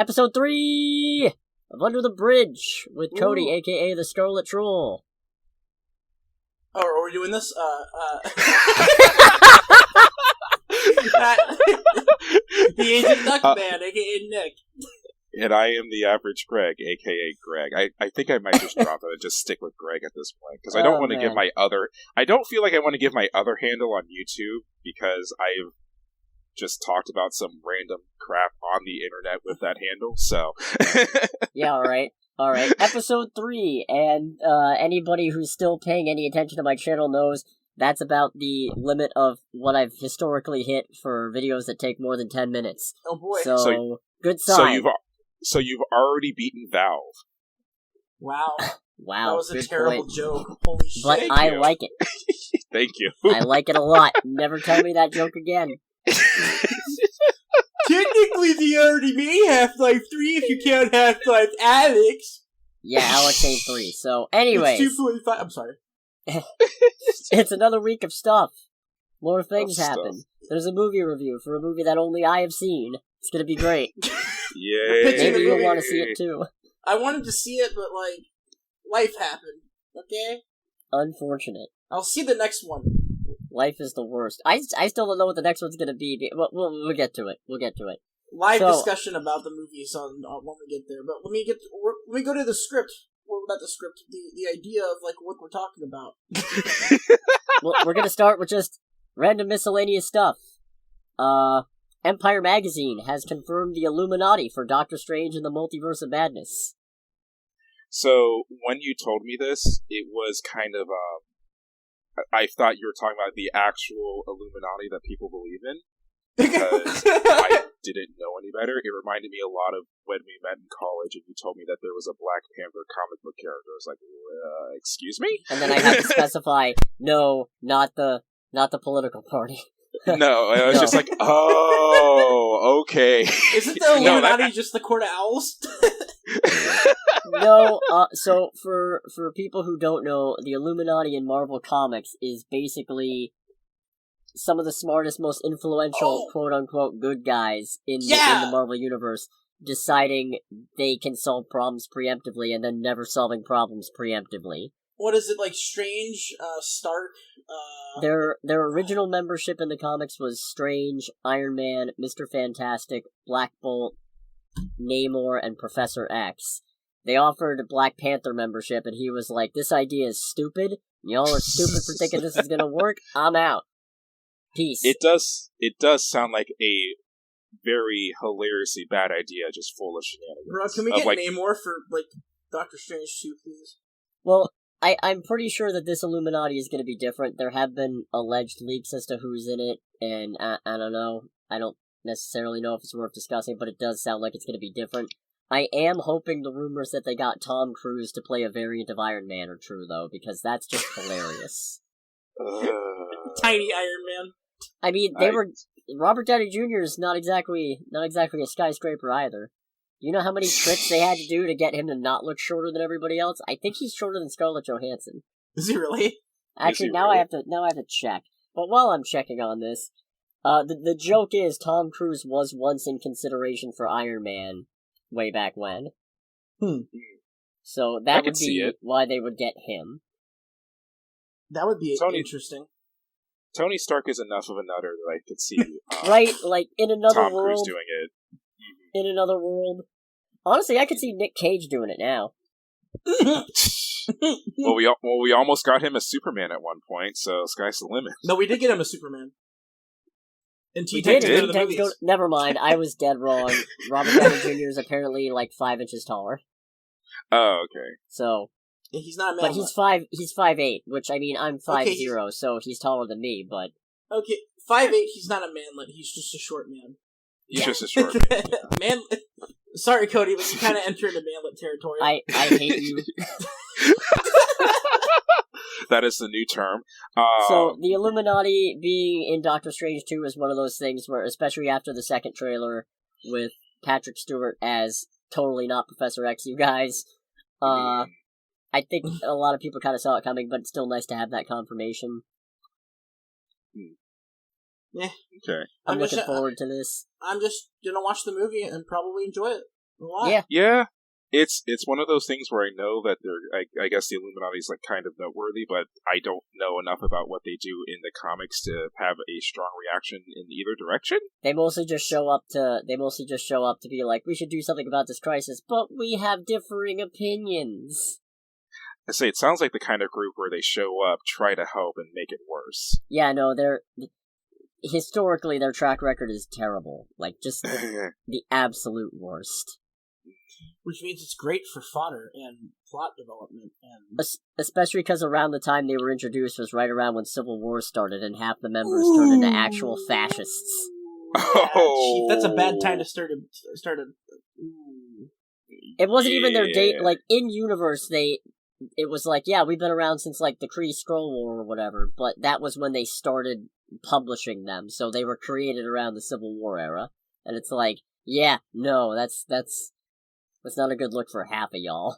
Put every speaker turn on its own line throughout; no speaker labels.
Episode 3 of Under the Bridge with Cody,
Ooh.
aka the Scarlet Troll.
Oh, are we doing this? The Agent Duckman, aka Nick.
And I am the average Greg, aka Greg. I think I might just drop it and just stick with Greg at this point, because I don't want to give my other... I don't feel like I want to give my other handle on YouTube, because I've just talked about some random crap on the internet with that handle, so...
Yeah, alright. Episode 3, and anybody who's still paying any attention to my channel knows that's about the limit of what I've historically hit for videos that take more than 10 minutes.
Oh boy.
So good sign.
So you've already beaten Valve.
Wow.
Wow.
That was a
good
terrible
point.
joke. Holy shit.
But
Thank
I
you.
like it.
Thank you.
I like it a lot. Never tell me that joke again.
Technically, they already made Half-Life 3 if you count Half-Life Alyx.
Yeah, Alex ain't 3. So, anyways.
It's 2.5. I'm sorry.
It's another week of stuff. More things
Of
happen.
stuff.
There's a movie review for a movie that only I have seen. It's gonna be great.
Yay.
pitching
Maybe
the
you'll
movie.
want to see it too.
I wanted to see it, but, life happened. Okay?
Unfortunate.
I'll see the next one.
Life is the worst. I still don't know what the next one's gonna be. We'll get to it.
Live
So-
discussion about the movies on when we get there. But let me go to the script. Well, not the script. The idea of what we're talking about.
Well, we're gonna start with just random miscellaneous stuff. Empire Magazine has confirmed the Illuminati for Doctor Strange and the Multiverse of Madness.
So, when you told me this, it was kind of, I thought you were talking about the actual Illuminati that people believe in, because I didn't know any better. It reminded me a lot of when we met in college and you told me that there was a Black Panther comic book character. I was like, excuse me?
And then I had to specify, no, not the political party.
No, I was
No.
just like, oh, okay.
Isn't the Illuminati just the Court of Owls?
No, so for people who don't know, the Illuminati in Marvel Comics is basically some of the smartest, most influential, quote-unquote, good guys in the Marvel Universe deciding they can solve problems preemptively and then never solving problems preemptively.
What is it, Strange, Stark,
Their original membership in the comics was Strange, Iron Man, Mr. Fantastic, Black Bolt, Namor, and Professor X. They offered Black Panther membership, and he was like, "This idea is stupid. Y'all are stupid for thinking this is gonna work. I'm out. Peace."
It does sound like a very hilariously bad idea, just full of shenanigans.
Bro, can we get Namor for, Doctor Strange 2, please?
Well, I'm pretty sure that this Illuminati is going to be different. There have been alleged leaks as to who's in it, and I don't know. I don't necessarily know if it's worth discussing, but it does sound like it's going to be different. I am hoping the rumors that they got Tom Cruise to play a variant of Iron Man are true, though, because that's just hilarious.
Tiny Iron Man.
I mean, Robert Downey Jr. is not exactly a skyscraper either. You know how many tricks they had to do to get him to not look shorter than everybody else? I think he's shorter than Scarlett Johansson.
Is he really?
Actually, I have to check. But while I'm checking on this, the joke is Tom Cruise was once in consideration for Iron Man way back when. So that would be why they would get him.
That would be interesting.
Tony Stark is enough of a nutter that I could see
right, in another
Tom
world.
Cruise doing it.
In another world. Honestly, I could see Nick Cage doing it now.
Well, we almost got him as Superman at one point, so sky's the limit.
No, we did get him a Superman. And
We did. Never mind, I was dead wrong. Robert Downey Jr. is apparently 5 inches taller.
Oh, okay.
So,
yeah, he's not a man.
But he's 5'8", which I'm 5'0", so he's taller than me. But
okay, 5'8", he's not a manlet. He's just a short man.
He's just a short man.
Sorry, Cody, but you kind of entered the manlet territory.
I hate you.
That is the new term.
So, the Illuminati being in Doctor Strange 2 is one of those things where, especially after the second trailer with Patrick Stewart as totally not Professor X, you guys, I think a lot of people kind of saw it coming, but it's still nice to have that confirmation.
Yeah.
Okay.
I'm looking forward to this.
I'm just gonna watch the movie and probably enjoy it.
Yeah.
Yeah. It's one of those things where I know that I guess the Illuminati is like kind of noteworthy, but I don't know enough about what they do in the comics to have a strong reaction in either direction.
They mostly just show up to be like, we should do something about this crisis, but we have differing opinions.
I say it sounds like the kind of group where they show up, try to help, and make it worse.
Yeah, no, historically their track record is terrible. Like, just the absolute worst.
Which means it's great for fodder and plot development. And
especially because around the time they were introduced was right around when Civil War started and half the members turned into actual fascists.
Chief, that's a bad time to start a
It wasn't even their date, like, in-universe, it was like, yeah, we've been around since, like, the Kree-Skrull War or whatever, but that was when they started publishing them, so they were created around the Civil War era, and it's like, yeah, no, that's not a good look for half of y'all.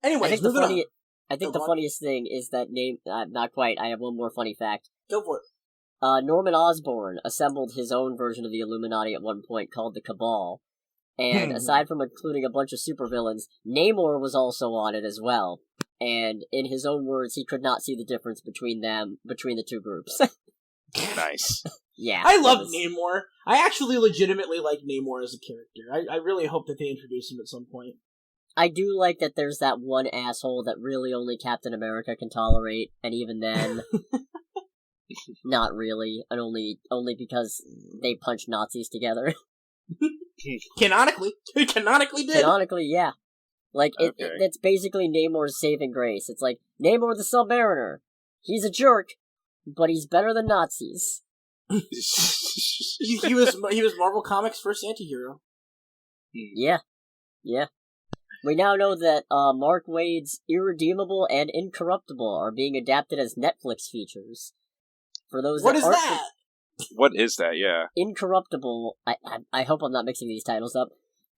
Anyways,
I think the funniest thing is that not quite, I have one more funny fact.
Go for it.
Norman Osborn assembled his own version of the Illuminati at one point called the Cabal, and aside from including a bunch of supervillains, Namor was also on it as well. And in his own words, he could not see the difference between the two groups.
Nice.
Yeah.
I love Namor. I actually legitimately like Namor as a character. I really hope that they introduce him at some point.
I do like that there's that one asshole that really only Captain America can tolerate, and even then, not really, and only because they punch Nazis together.
Canonically did.
Canonically, yeah. Like, it's basically Namor's saving grace. It's like, Namor the Submariner. He's a jerk, but he's better than Nazis.
he was Marvel Comics' first antihero.
Yeah. We now know that Mark Waid's Irredeemable and Incorruptible are being adapted as Netflix features. For those
What is that?
What is that? Yeah.
Incorruptible. I hope I'm not mixing these titles up.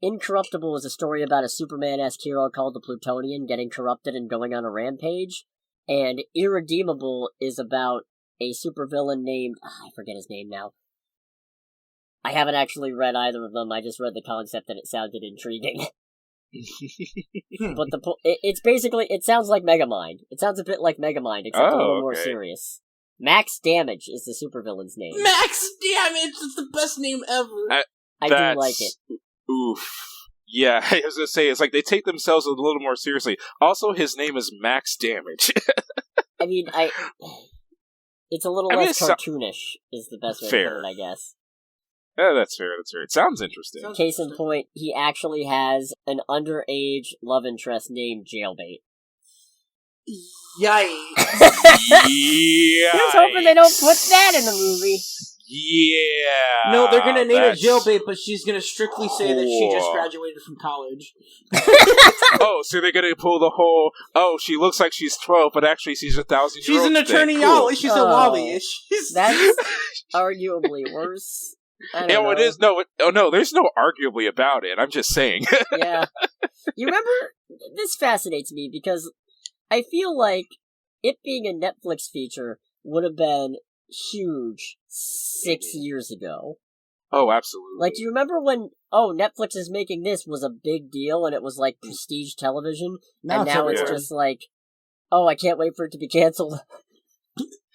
Incorruptible is a story about a Superman-esque hero called the Plutonian getting corrupted and going on a rampage. And Irredeemable is about a supervillain named... I forget his name now. I haven't actually read either of them, I just read the concept and it sounded intriguing. But it's basically... It sounds like Megamind. It sounds a bit like Megamind, except a little more serious. Max Damage is the supervillain's name.
Max Damage! It's the best name ever!
I do like it.
Oof. Yeah, I was gonna say, it's like they take themselves a little more seriously. Also, his name is Max Damage.
I mean, it's a little less cartoonish, is the best way to put it, I guess.
Yeah, that's fair. It sounds interesting.
Case in point, he actually has an underage love interest named Jailbait.
Yikes.
Here's hoping they don't put that in the movie.
Yeah.
No, they're gonna name it Jailbait, but she's gonna strictly say that she just graduated from college.
Oh, so they're gonna pull the whole, she looks like she's 12, but actually she's 1,000 years old.
She's an attorney Yali, she's a Wally.
That's arguably worse.
It is. No, there's no arguably about it. I'm just saying.
Yeah. You remember, this fascinates me because I feel like it being a Netflix feature would have been huge 6 years ago.
Oh, absolutely.
Like, do you remember when, Netflix is making this was a big deal and it was like prestige television? And now it's just like, I can't wait for it to be canceled.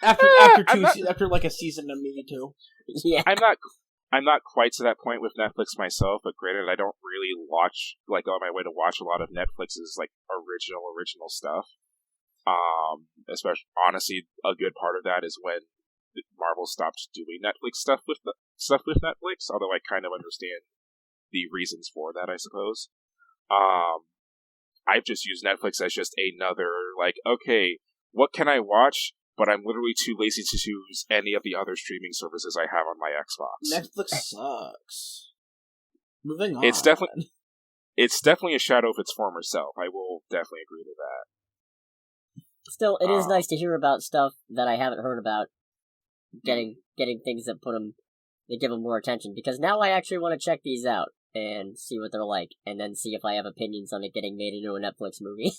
After like a season of maybe two.
Yeah.
I'm not quite to that point with Netflix myself, but granted, I don't really watch, like, on my way to watch a lot of Netflix's, like, original stuff. Especially, honestly, a good part of that is when Marvel stopped doing Netflix stuff with Netflix, although I kind of understand the reasons for that, I suppose. I've just used Netflix as just another, like, okay, what can I watch? But I'm literally too lazy to choose any of the other streaming services I have on my Xbox.
Netflix sucks. Moving on.
It's definitely a shadow of its former self. I will definitely agree to that.
Still, it is nice to hear about stuff that I haven't heard about. Getting things that give them more attention, because now I actually want to check these out and see what they're like, and then see if I have opinions on it getting made into a Netflix movie.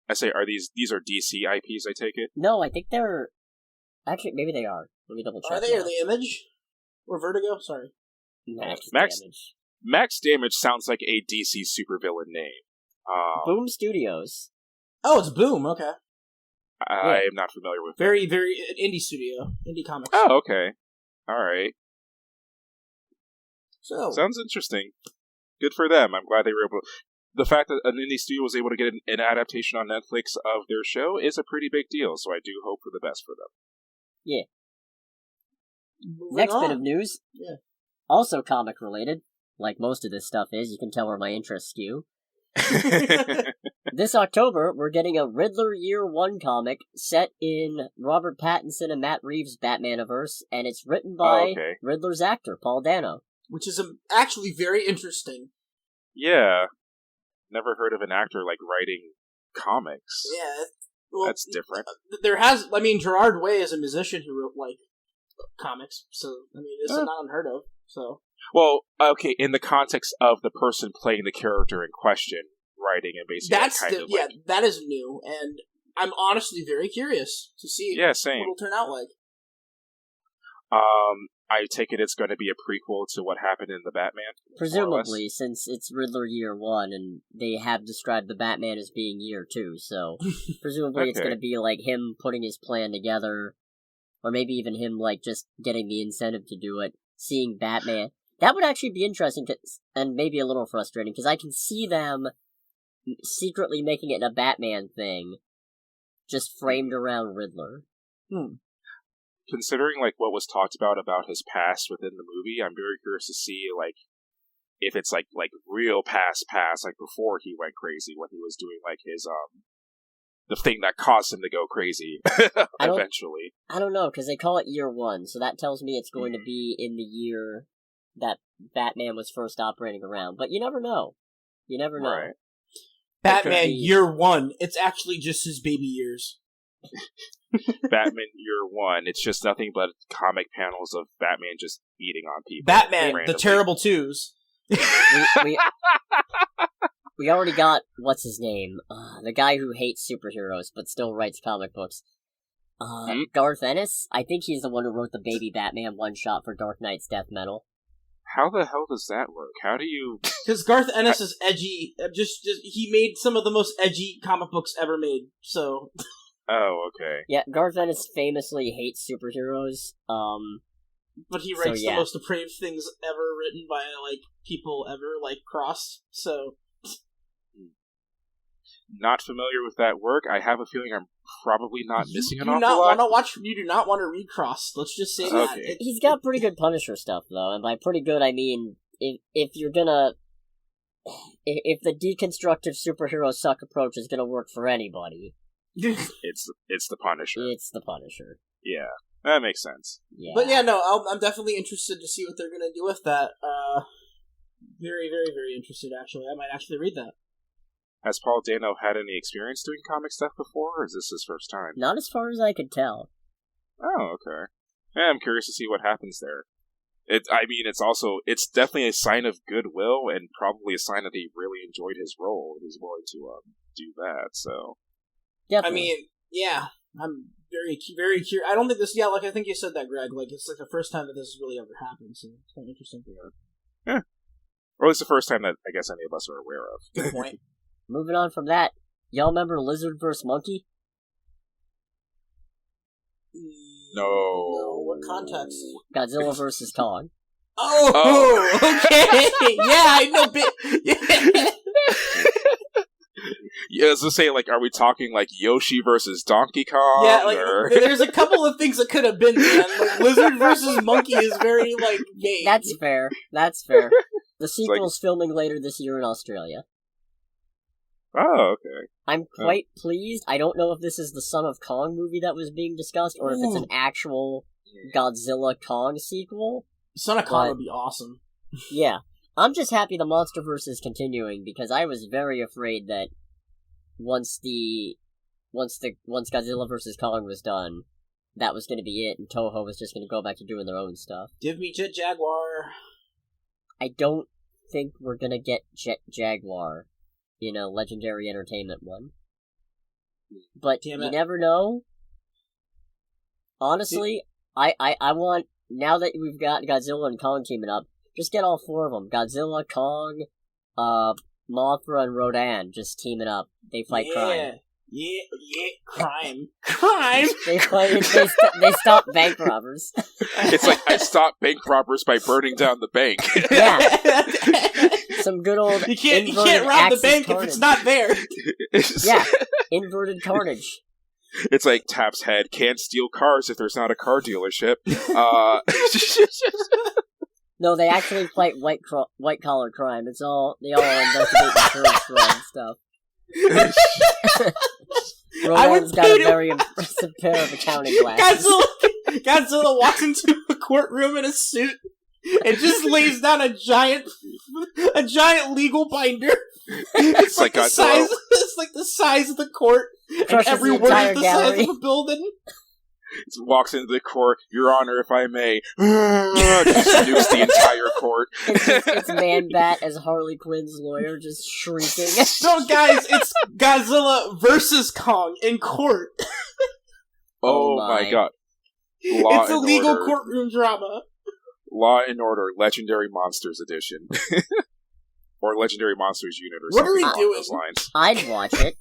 I say, these are DC IPs, I take it?
No, I think they're... Actually, maybe they are. Let me double check.
Are they Image? Or Vertigo? Sorry.
No,
Max
Image.
Max Damage sounds like a DC supervillain name.
Boom Studios.
Oh, it's Boom. Okay.
I am not familiar with
very indie studio, indie comics.
Oh, okay. All right.
So
sounds interesting. Good for them. I'm glad they were able to... The fact that an indie studio was able to get an adaptation on Netflix of their show is a pretty big deal, so I do hope for the best for them.
Yeah.
moving
Next
on.
bit of news.
Yeah.
Also comic related, like most of this stuff is. You can tell where my interests skew. This October, we're getting a Riddler Year 1 comic set in Robert Pattinson and Matt Reeves' Batmaniverse, and it's written by Riddler's actor, Paul Dano.
Which is actually very interesting.
Yeah. Never heard of an actor, writing comics.
Yeah. Well,
that's different.
Gerard Way is a musician who wrote, comics, so, it's not unheard of, so...
Well, okay, in the context of the person playing the character in question, writing and basically
that is new, and I'm honestly very curious to see what it'll turn out like.
I take it it's going to be a prequel to what happened in the Batman?
Presumably, since it's Riddler Year 1, and they have described the Batman as being Year 2, so presumably it's going to be him putting his plan together, or maybe even him, just getting the incentive to do it, seeing Batman. That would actually be interesting, and maybe a little frustrating, because I can see them secretly making it a Batman thing, just framed around Riddler.
Considering, what was talked about his past within the movie, I'm very curious to see, if it's, real past, before he went crazy, when he was doing, his, the thing that caused him to go crazy, eventually.
I don't know, because they call it Year 1, so that tells me it's going to be in the year that Batman was first operating around. But you never know. You never know.
Right.
Batman Year 1, it's actually just his baby years.
Batman Year 1, it's just nothing but comic panels of Batman just beating on people.
Batman, the Terrible Twos.
We already got, what's his name? The guy who hates superheroes but still writes comic books. Garth Ennis? I think he's the one who wrote the Baby Batman one-shot for Dark Knight's Death Metal.
How the hell does that work? How do you...
Because Garth Ennis is edgy. He made some of the most edgy comic books ever made, so...
Oh, okay.
Yeah, Garth Ennis famously hates superheroes,
but he writes the most depraved things ever written by, people ever, crossed, so...
Not familiar with that work. I have a feeling I'm probably not missing an awful lot.
You do not want to read Crossed. Let's just say that.
He's got pretty good Punisher stuff, though, and by pretty good, I mean, if you're gonna... If the deconstructive superhero suck approach is gonna work for anybody...
it's the Punisher.
It's the Punisher.
Yeah, that makes sense.
Yeah.
But yeah, no, I'm definitely interested to see what they're gonna do with that. Very, very, very interested, actually. I might actually read that.
Has Paul Dano had any experience doing comic stuff before, or is this his first time?
Not as far as I could tell.
Oh, okay. Yeah, I'm curious to see what happens there. It's definitely a sign of goodwill, and probably a sign that he really enjoyed his role, and he's willing to do that, so...
Definitely.
I'm very, very curious. I don't think this... Yeah, I think you said that, Greg. It's the first time that this has really ever happened, so it's kind of interesting.
Yeah. Or at least the first time that I guess any of us are aware of.
Good point.
Moving on from that, y'all remember Lizard vs. Monkey?
No.
What context?
Godzilla vs. Kong.
Oh, okay. Yeah, I know. Yeah.
Yeah, I was gonna say, are we talking Yoshi versus Donkey Kong?
Yeah, there's a couple of things that could have been, man. Lizard versus Monkey is very, vague.
That's fair. The sequel's filming later this year in Australia.
Oh, okay.
I'm quite pleased. I don't know if this is the Son of Kong movie that was being discussed, or if it's an actual Godzilla Kong sequel.
Son of Kong would be awesome.
Yeah. I'm just happy the MonsterVerse is continuing, because I was very afraid that once Godzilla vs. Kong was done, that was going to be it, and Toho was just going to go back to doing their own stuff.
Give me Jet Jaguar.
I don't think we're going to get Jet Jaguar in a Legendary Entertainment one. But you never know. Honestly, I want, now that we've got Godzilla and Kong teaming up, Just get all 4 of them. Godzilla, Kong, Mothra, and Rodan just teaming up. They fight crime.
Yeah, crime. Crime!
They stop bank robbers.
It's like, I stopped bank robbers by burning down the bank.
Yeah. Some good old
You can't rob the bank carnage. If it's not there.
Yeah, inverted carnage.
It's like Tap's head, can't steal cars if there's not a car dealership.
No, they actually fight white collar crime. They all investigate insurance fraud and stuff. Rodan's got a very impressive pair of accounting glasses.
Godzilla walks into a courtroom in a suit and just lays down a giant legal binder. It's like the size. It's like the size of the court, and every word is the size of a building.
He walks into the court, Your Honor, if I may, just nukes the entire court.
It's Man-Bat as Harley Quinn's lawyer, just shrieking.
So, guys, it's Godzilla versus Kong in court.
Oh my god.
It's a legal courtroom drama.
Law and Order, Legendary Monsters Edition. Or Legendary Monsters Unit, or
what
something
are we doing?
Those lines.
I'd watch it.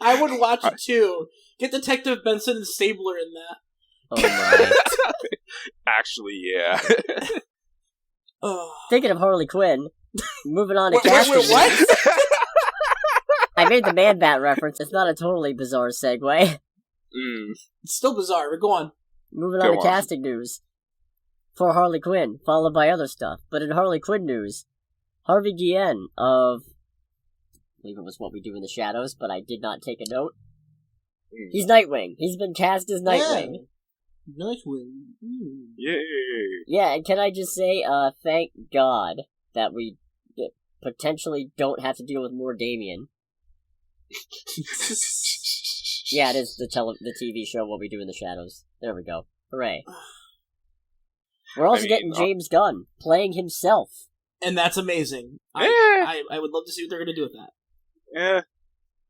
I would watch it too. Get Detective Benson and Stabler in that.
Oh my.
Actually, yeah.
Thinking of Harley Quinn, moving on to casting.
Wait, what?
I made the Man-Bat reference. It's not a totally bizarre segue.
It's still bizarre, but go on.
Moving on to casting news. For Harley Quinn, followed by other stuff. But in Harley Quinn news, Harvey Guillen of... I believe it was What We Do in the Shadows, but I did not take a note. He's Nightwing. He's been cast as Nightwing.
Yeah. Nightwing.
Yay!
Yeah, and can I just say, thank God that we potentially don't have to deal with more Damien. Yeah, it is the TV show What We Do in the Shadows. There we go. Hooray. We're also getting James Gunn playing himself.
And that's amazing. I would love to see what they're going to do with that.
Yeah.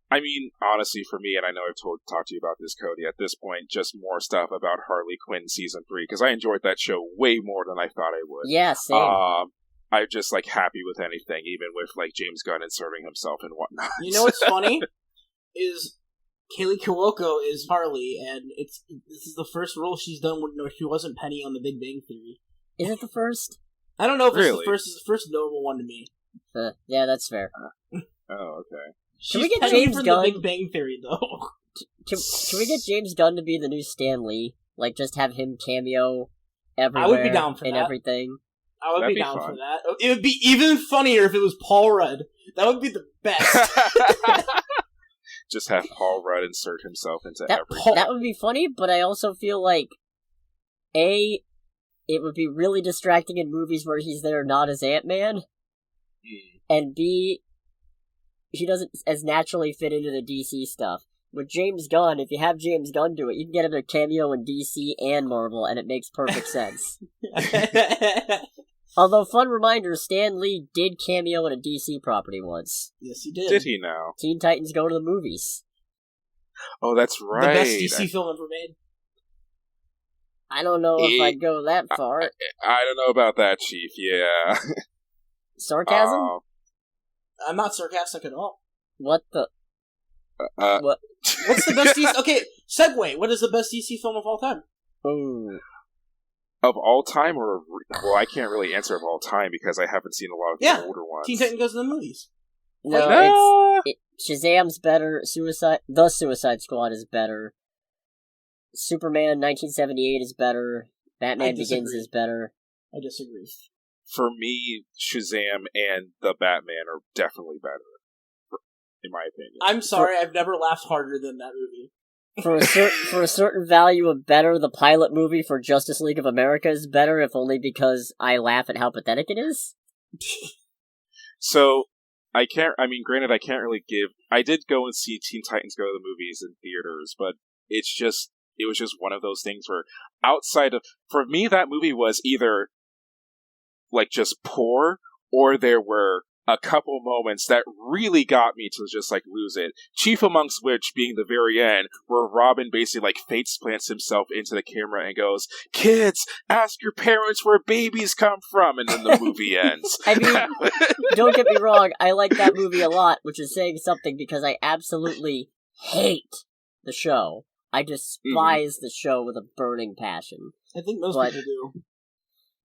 I mean, honestly, for me, and I know I've talked to you about this, Cody, at this point, just more stuff about Harley Quinn Season 3, because I enjoyed that show way more than I thought I would.
Yeah, same.
I'm just, happy with anything, even with, James Gunn inserting himself and whatnot.
You know what's funny? Is Kaylee Cuoco is Harley, and this is the first role she's done where she wasn't Penny on The Big Bang Theory.
Is it the first?
I don't know if it's the first. It's the first notable one to me.
Yeah, that's fair.
Oh, okay.
Can we get James Gunn?
The Big Bang Theory, though.
Can we get James Gunn to be the new Stan Lee? Just have him cameo everywhere.
I would be down for that.
Everything.
I would be down for that. It would be even funnier if it was Paul Rudd. That would be the best.
Just have Paul Rudd insert himself into everything.
That would be funny, but I also feel like, A, it would be really distracting in movies where he's there not as Ant-Man, and B, he doesn't as naturally fit into the DC stuff. With James Gunn, if you have James Gunn do it, you can get him a cameo in DC and Marvel, and it makes perfect sense. Although, fun reminder, Stan Lee did cameo in a DC property once.
Yes, he did.
Did he now?
Teen Titans Go to the Movies.
Oh, that's right.
The best DC film ever made.
I don't know if I'd go that far.
I don't know about that, Chief, yeah.
Sarcasm?
I'm not sarcastic at all.
What the...
What? What's the best DC... Okay, segue. What is the best DC film of all time?
Ooh.
Of all time, or... Well, I can't really answer of all time because I haven't seen a lot of the older ones.
Teen Titans Goes to the Movies.
No, Shazam's better. The Suicide Squad is better. Superman 1978 is better. Batman Begins is better.
I disagree.
For me, Shazam and the Batman are definitely better, in my opinion.
I'm sorry, I've never laughed harder than that movie.
For a certain value of better, the pilot movie for Justice League of America is better, if only because I laugh at how pathetic it is.
So, granted, I can't really give... I did go and see Teen Titans Go to the Movies in theaters, but it was just one of those things where, outside of... For me, that movie was either, just poor, or there were a couple moments that really got me to just, like, lose it. Chief amongst which being the very end, where Robin basically, like, face plants himself into the camera and goes, "Kids, ask your parents where babies come from," and then the movie ends.
I mean, don't get me wrong, I like that movie a lot, which is saying something because I absolutely hate the show. I despise the show with a burning passion.
I think most people do.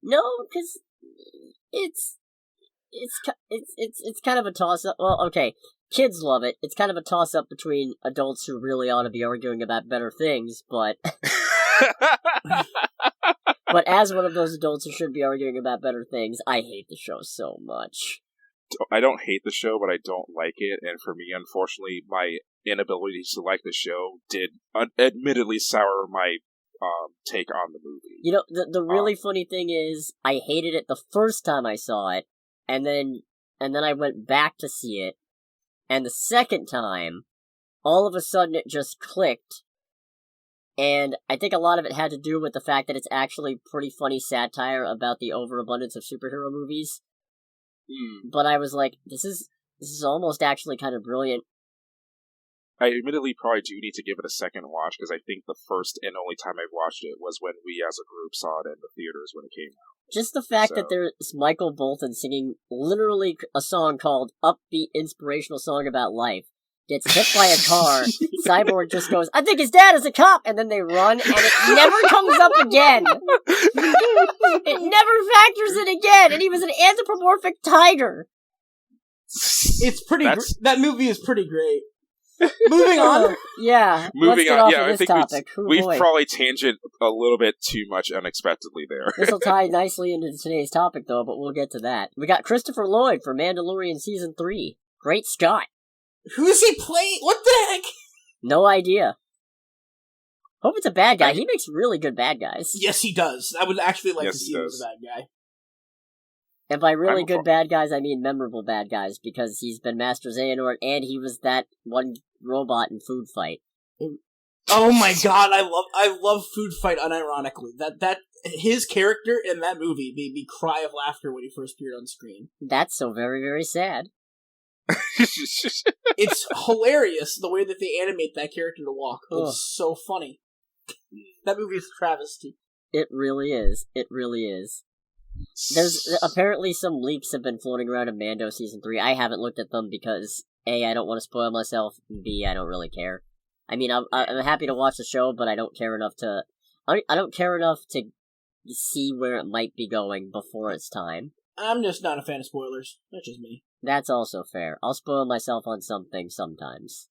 No, because it's kind of a toss-up. Well, okay, kids love it. It's kind of a toss-up between adults who really ought to be arguing about better things, but... but as one of those adults who should be arguing about better things, I hate the show so much.
I don't hate the show, but I don't like it, and for me, unfortunately, my inability to like the show did admittedly sour my take on the movie.
You know, the really funny thing is, I hated it the first time I saw it, and then I went back to see it, and the second time, all of a sudden it just clicked, and I think a lot of it had to do with the fact that it's actually pretty funny satire about the overabundance of superhero movies. But I was like, this is almost actually kind of brilliant.
I admittedly probably do need to give it a second watch, because I think the first and only time I've watched it was when we as a group saw it in the theaters when it came out.
Just the fact that there's Michael Bolton singing literally a song called Upbeat Inspirational Song About Life, gets hit by a car, Cyborg just goes, "I think his dad is a cop," and then they run, and it never comes up again. It never factors in again, and he was an anthropomorphic tiger.
It's pretty. That movie is pretty great. Moving on.
Yeah.
Moving on. Yeah,
I think
we've probably tangent a little bit too much unexpectedly there.
This will tie nicely into today's topic, though, but we'll get to that. We got Christopher Lloyd for Mandalorian Season 3. Great Scott.
Who's he playing? What the heck?
No idea. Hope it's a bad guy. He makes really good bad guys.
Yes, he does. I would actually like to see him as a bad guy.
And by really good bad guys, I mean memorable bad guys, because he's been Master Xehanort, and he was that one robot in Food Fight.
Oh my god, I love Food Fight unironically. That his character in that movie made me cry of laughter when he first appeared on screen.
That's so very, very sad.
It's hilarious the way that they animate that character to walk. It's so funny. That movie is a travesty.
It really is. It really is. There's apparently some leaks have been floating around in Mando Season 3. I haven't looked at them because A, I don't want to spoil myself, and B, I don't really care. I mean, I'm happy to watch the show, but I don't care enough to... I don't care enough to see where it might be going before it's time.
I'm just not a fan of spoilers. That's just me.
That's also fair. I'll spoil myself on something sometimes.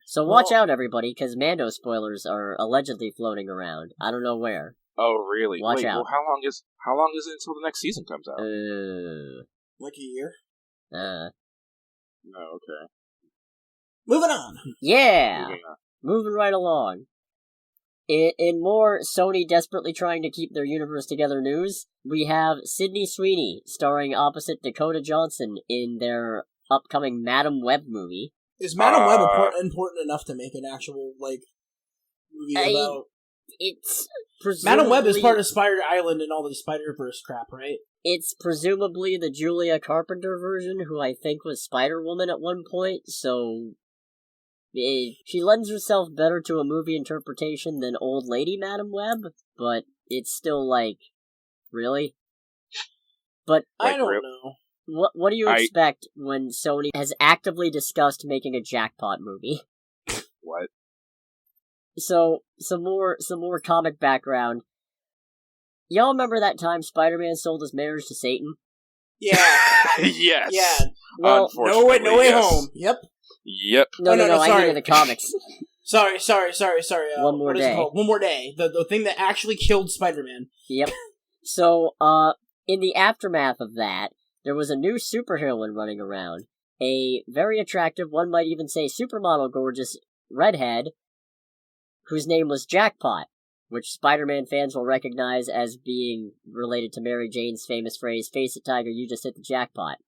So watch out, everybody, because Mando spoilers are allegedly floating around. I don't know where.
Oh, really?
Watch out.
Well, how long is it until the next season comes out?
Like a year?
Oh, okay.
Moving on.
Yeah! Moving right along. In more Sony desperately trying to keep their universe together news, we have Sydney Sweeney starring opposite Dakota Johnson in their upcoming Madam Web movie.
Is Madam Web important enough to make an actual, movie about...
It's presumably...
Madam Web is part of Spider Island and all the Spider-Verse crap, right?
It's presumably the Julia Carpenter version, who I think was Spider-Woman at one point, so... She lends herself better to a movie interpretation than Old Lady Madam Web, but it's still really? But
I don't know.
What do you expect when Sony has actively discussed making a Jackpot movie?
What?
So, some more comic background. Y'all remember that time Spider-Man sold his marriage to Satan?
Yeah.
Yes.
Yeah.
Well,
No Way Home. Yep.
No, I
sorry.
mean in the comics.
Sorry.
One More Day.
One More Day. The thing that actually killed Spider-Man.
Yep. So, in the aftermath of that, there was a new superheroine running around. A very attractive, one might even say supermodel gorgeous redhead, whose name was Jackpot, which Spider-Man fans will recognize as being related to Mary Jane's famous phrase, "Face it, Tiger, you just hit the jackpot."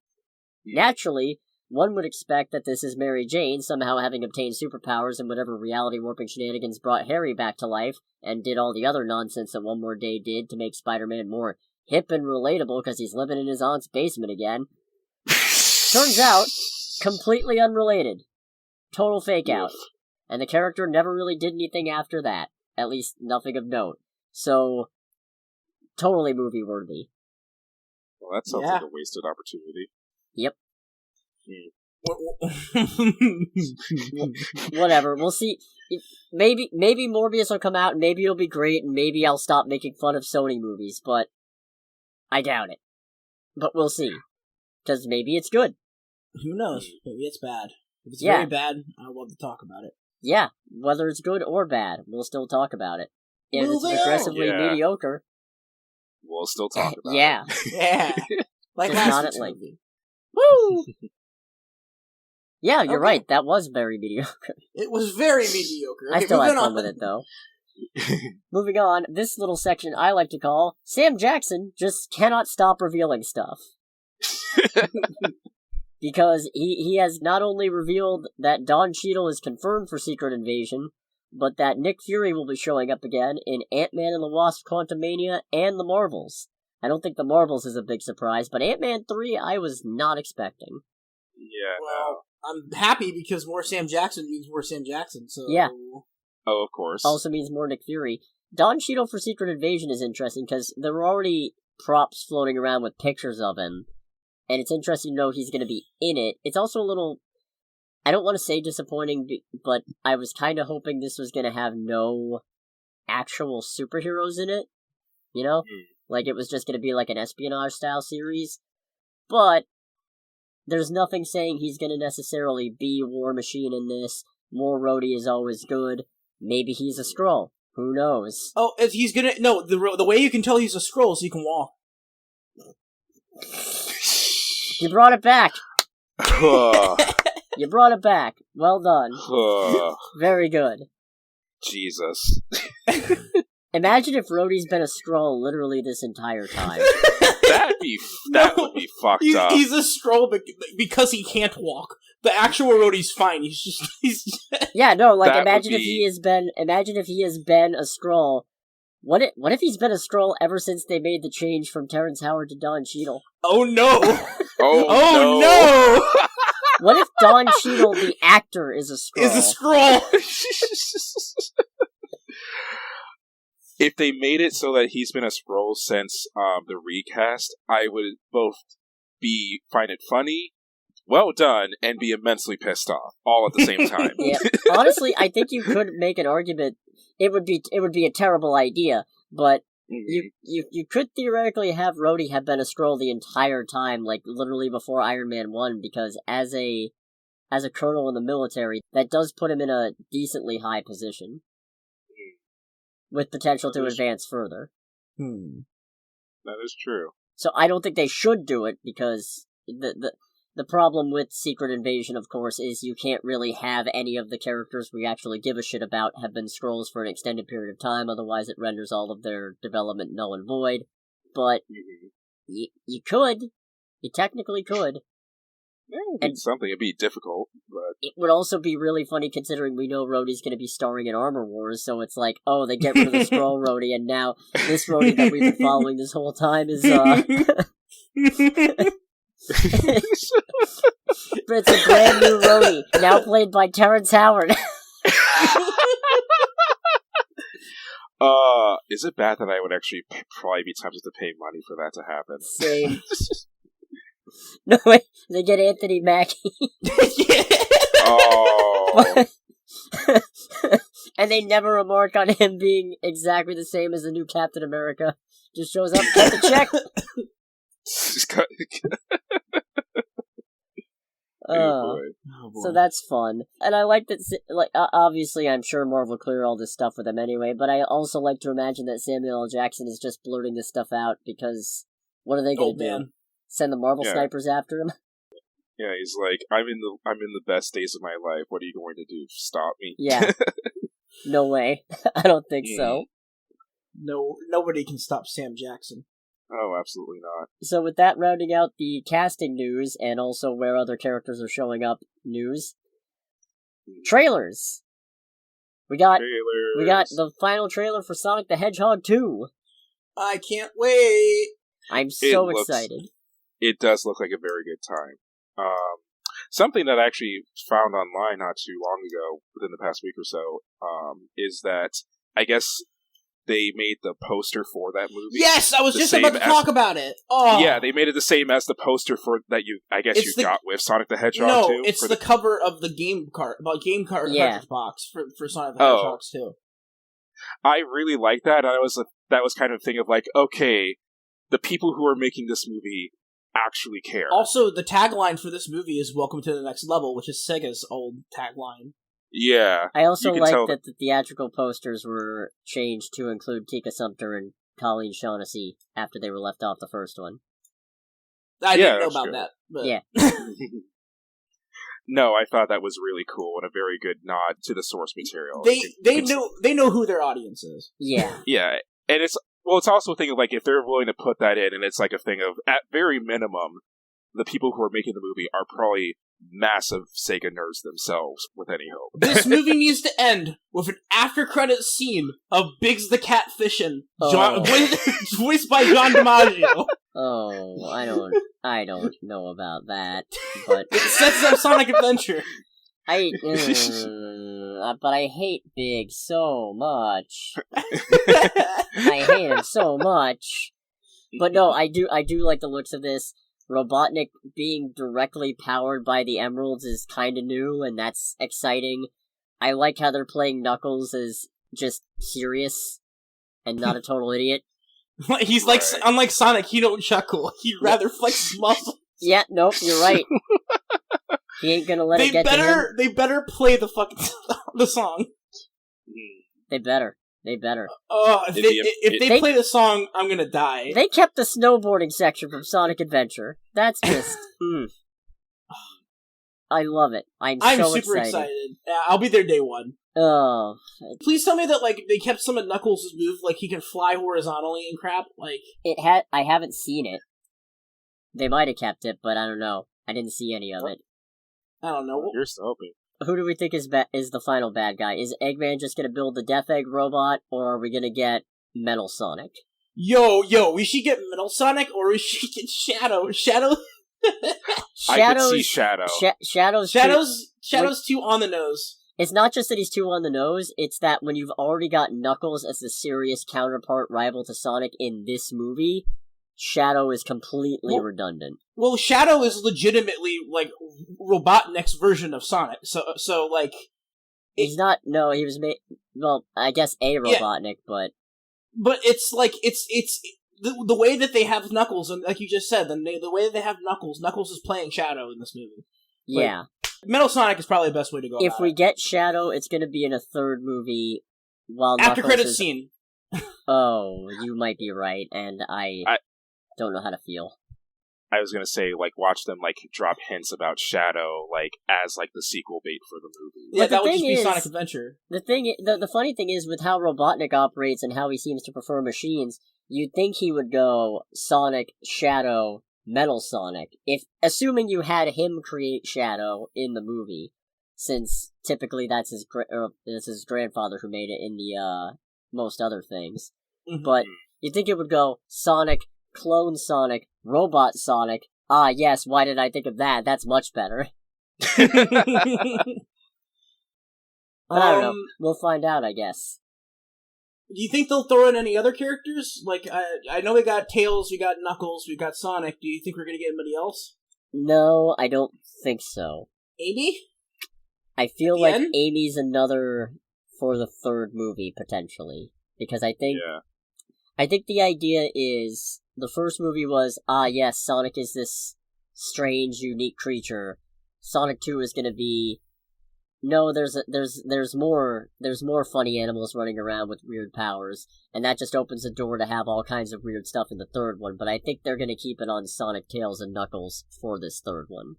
Naturally, one would expect that this is Mary Jane somehow having obtained superpowers and whatever reality warping shenanigans brought Harry back to life, and did all the other nonsense that One More Day did to make Spider-Man more hip and relatable because he's living in his aunt's basement again. Turns out, completely unrelated. Total fake out. And the character never really did anything after that. At least, nothing of note. So, totally movie-worthy.
Well, that sounds like a wasted opportunity.
Yep. Whatever, we'll see. Maybe Morbius will come out, and maybe it'll be great, and maybe I'll stop making fun of Sony movies, but I doubt it. But we'll see. Because maybe it's good.
Who knows? Maybe it's bad. If it's very bad, I'd love to talk about it.
Yeah, whether it's good or bad, we'll still talk about it. If it's aggressively mediocre,
we'll still talk about
it.
Yeah. Like
just not at length. Woo! Yeah, you're right. That was very mediocre.
It was very mediocre.
I still had fun with it, though. Moving on, this little section I like to call Sam Jackson just cannot stop revealing stuff. Because he has not only revealed that Don Cheadle is confirmed for Secret Invasion, but that Nick Fury will be showing up again in Ant-Man and the Wasp: Quantumania and the Marvels. I don't think the Marvels is a big surprise, but Ant-Man 3 I was not expecting.
Yeah,
well, I'm happy because more Sam Jackson means more Sam Jackson, so...
Yeah.
Oh, of course.
Also means more Nick Fury. Don Cheadle for Secret Invasion is interesting because there were already props floating around with pictures of him, and it's interesting to know he's going to be in it. It's also a little... I don't want to say disappointing, but I was kind of hoping this was going to have no actual superheroes in it, you know? Like, it was just going to be like an espionage-style series. But there's nothing saying he's going to necessarily be War Machine in this. More Rhodey is always good. Maybe he's a Skrull. Who knows?
Oh, if he's gonna... No, the way you can tell he's a Skrull is he can walk.
You brought it back! You brought it back. Well done. Very good.
Jesus.
Imagine if Rhodey's been a Skrull literally this entire time.
That would be fucked up.
He's a Skrull because he can't walk. The actual Rhodey's fine. He's
Yeah, no, like imagine if he has been a Skrull. What if he's been a Skrull ever since they made the change from Terrence Howard to Don Cheadle?
Oh no!
Oh
no!
What if Don Cheadle, the actor, is a Skrull?
If they made it so that he's been a Skrull since the recast, I would both find it funny, well done, and be immensely pissed off all at the same time.
Yeah. Honestly, I think you could make an argument. It would be a terrible idea, but you could theoretically have Rhodey have been a Skrull the entire time, like literally before Iron Man 1, because as a colonel in the military, that does put him in a decently high position. With potential to advance further.
That is true.
So I don't think they should do it, because the problem with Secret Invasion, of course, is you can't really have any of the characters we actually give a shit about have been Skrulls for an extended period of time, otherwise it renders all of their development null and void. But you could. You technically could.
Yeah, something. It'd be difficult, but...
It would also be really funny considering we know Rhodey's going to be starring in Armor Wars, so it's like, oh, they get rid of the Skrull Rhodey, and now this Rhodey that we've been following this whole time is, But it's a brand new Rhodey, now played by Terrence Howard.
Is it bad that I would actually probably be tempted to pay money for that to happen?
Same. No, wait, they get Anthony Mackie.
Oh.
And they never remark on him being exactly the same as the new Captain America. Just shows up, cut the check. So that's fun. And I like that, like, obviously I'm sure Marvel will clear all this stuff with him anyway, but I also like to imagine that Samuel L. Jackson is just blurting this stuff out, because what are they going to do? Send the Marvel snipers after him?
Yeah, he's like, I'm in the best days of my life. What are you going to do? Stop me?
Yeah. No way. I don't think so.
No, nobody can stop Sam Jackson.
Oh, absolutely not.
So with that rounding out the casting news, and also where other characters are showing up news, trailers! We got the final trailer for Sonic the Hedgehog 2.
I can't wait!
I'm so excited.
It does look like a very good time. Something that I actually found online not too long ago, within the past week or so, is that I guess they made the poster for that movie.
Yes, I was just about to talk about it. Oh,
yeah, they made it the same as the poster for that got with Sonic the Hedgehog.
No,
too,
it's the cover of the game card box for Sonic the Hedgehog too.
I really like that. That was kind of a thing of like, okay, the people who are making this movie actually care.
Also, the tagline for this movie is "Welcome to the Next Level," which is Sega's old tagline.
Yeah.
I also like that the theatrical posters were changed to include Kika Sumpter and Colleen Shaughnessy after they were left off the first one.
I didn't know about that. But...
Yeah.
No, I thought that was really cool and a very good nod to the source material.
They know who their audience is.
Yeah.
Yeah. And it's also a thing of like, if they're willing to put that in, and it's like a thing of, at very minimum, the people who are making the movie are probably massive Sega nerds themselves, with any hope.
This movie needs to end with an after-credits scene of Biggs the Cat fishing, voiced by John DiMaggio.
Oh, I don't know about that, but
it sets up Sonic Adventure.
But I hate Big so much. I hate him so much. But no, I do like the looks of this. Robotnik being directly powered by the emeralds is kinda new, and that's exciting. I like how they're playing Knuckles as just serious and not a total idiot.
He's like, unlike Sonic, he don't chuckle. He'd rather flex his muscles.
Yeah, nope, you're right. He ain't gonna let it get to him.
They better play the fucking the song.
They better.
If they play the song, I'm gonna die.
They kept the snowboarding section from Sonic Adventure. That's just... I love it. I'm so
super excited. I'll be there day one.
Oh.
Please tell me that like they kept some of Knuckles' move, like he can fly horizontally and crap. Like
I haven't seen it. They might have kept it, but I don't know. I didn't see any of it.
I don't know.
You're still hoping.
Who do we think is the final bad guy? Is Eggman just gonna build the Death Egg robot, or are we gonna get Metal Sonic?
Yo, we should get Metal Sonic, or we should get Shadow.
I could see Shadow.
Shadow's too on the nose.
It's not just that he's too on the nose, it's that when you've already got Knuckles as the serious counterpart rival to Sonic in this movie, Shadow is completely redundant.
Well, Shadow is legitimately, like, Robotnik's version of Sonic, so like...
He's not, no, he was made, well, I guess a Robotnik, but...
But it's, like, it's the way that they have Knuckles, and like you just said, the way that they have Knuckles is playing Shadow in this movie.
Yeah.
Like, Metal Sonic is probably the best way to go
If we get Shadow, it's gonna be in a third movie, while
after
Knuckles
credits scene.
Oh, you might be right, and I don't know how to feel.
I was gonna say, like, watch them, like, drop hints about Shadow, like, as, like, the sequel bait for the movie.
Yeah, that would just be Sonic Adventure.
The funny thing is, with how Robotnik operates and how he seems to prefer machines, you'd think he would go Sonic, Shadow, Metal Sonic, assuming you had him create Shadow in the movie, since typically that's his grandfather who made it in the, most other things. Mm-hmm. But you'd think it would go Sonic, Clone Sonic, Robot Sonic. Ah, yes, why did I think of that? That's much better. I don't know. We'll find out, I guess.
Do you think they'll throw in any other characters? Like, I know we got Tails, we got Knuckles, we got Sonic. Do you think we're gonna get anybody else?
No, I don't think so.
Amy?
I feel like Amy's another for the third movie, potentially. Because I think the idea is, the first movie was, yes, Sonic is this strange, unique creature. Sonic 2 is gonna be, no, there's more funny animals running around with weird powers, and that just opens the door to have all kinds of weird stuff in the third one, but I think they're gonna keep it on Sonic, Tails, and Knuckles for this third one.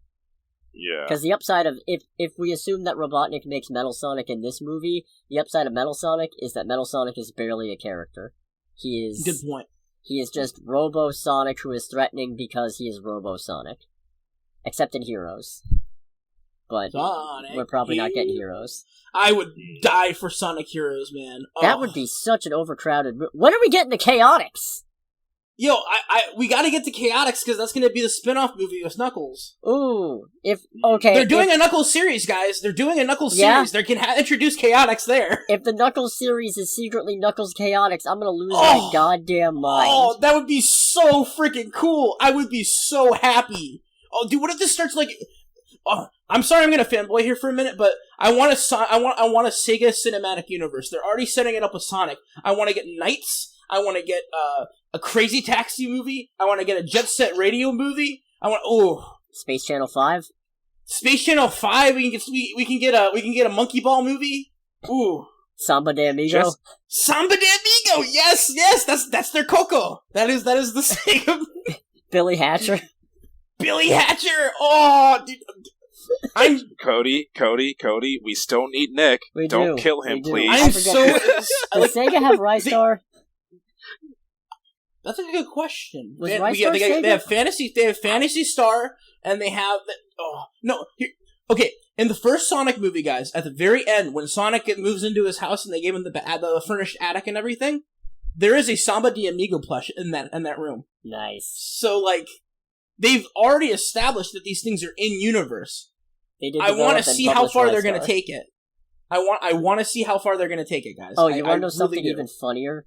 Yeah.
Because the upside of, if we assume that Robotnik makes Metal Sonic in this movie, the upside of Metal Sonic is that Metal Sonic is barely a character. He is...
Good point.
He is just Robo-Sonic who is threatening because he is Robo-Sonic. Except in Heroes. But
Sonic
we're probably not getting Heroes.
I would die for Sonic Heroes, man.
That would be such an overcrowded... When are we getting the Chaotix?
Yo, we gotta get to Chaotix because that's gonna be the spin-off movie with Knuckles.
Ooh,
They're doing a Knuckles series, guys. They're doing a Knuckles series. They can introduce Chaotix there.
If the Knuckles series is secretly Knuckles Chaotix, I'm gonna lose my goddamn mind.
Oh, that would be so freaking cool. I would be so happy. Oh, dude, what if this starts like... Oh, I'm sorry I'm gonna fanboy here for a minute, but I want a Sega cinematic universe. They're already setting it up with Sonic. I want to get Knights. I want to get a Crazy Taxi movie. I want to get a Jet Set Radio movie.
Space Channel 5.
Space Channel 5. We can get a Monkey Ball movie. Ooh.
Samba de Amigo.
Samba de Amigo. Yes. That's their Coco. That is the Sega.
Billy Hatcher.
Billy Hatcher. Oh, dude. I'm
Cody. We still need Nick. Don't kill him, please.
I'm so.
Does Sega have Rystar?
That's a good question.
They have
Fantasy Star, and they have okay. In the first Sonic movie, guys, at the very end, when Sonic moves into his house and they gave him the furnished attic and everything, there is a Samba de Amigo plush in that room.
Nice.
So they've already established that these things are in universe. I want to see how far they're going to take it. I want to see how far they're going to take it, guys.
Oh, you want to know something even funnier?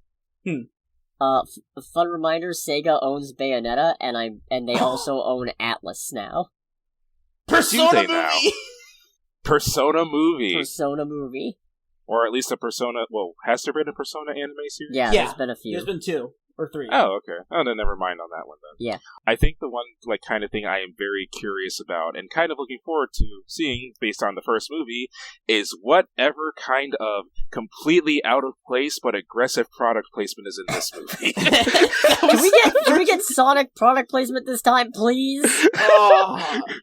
Fun reminder: Sega owns Bayonetta, and they also own Atlas now.
Persona
movie. Or at least a Persona. Well, has there been a Persona anime series?
Yeah, there's been a few.
There's been 2 or 3.
Oh, okay. Oh, then never mind on that one then.
Yeah.
I think the one kind of thing I am very curious about and kind of looking forward to seeing based on the first movie is whatever kind of completely out of place but aggressive product placement is in this movie.
Can we get Sonic product placement this time, please?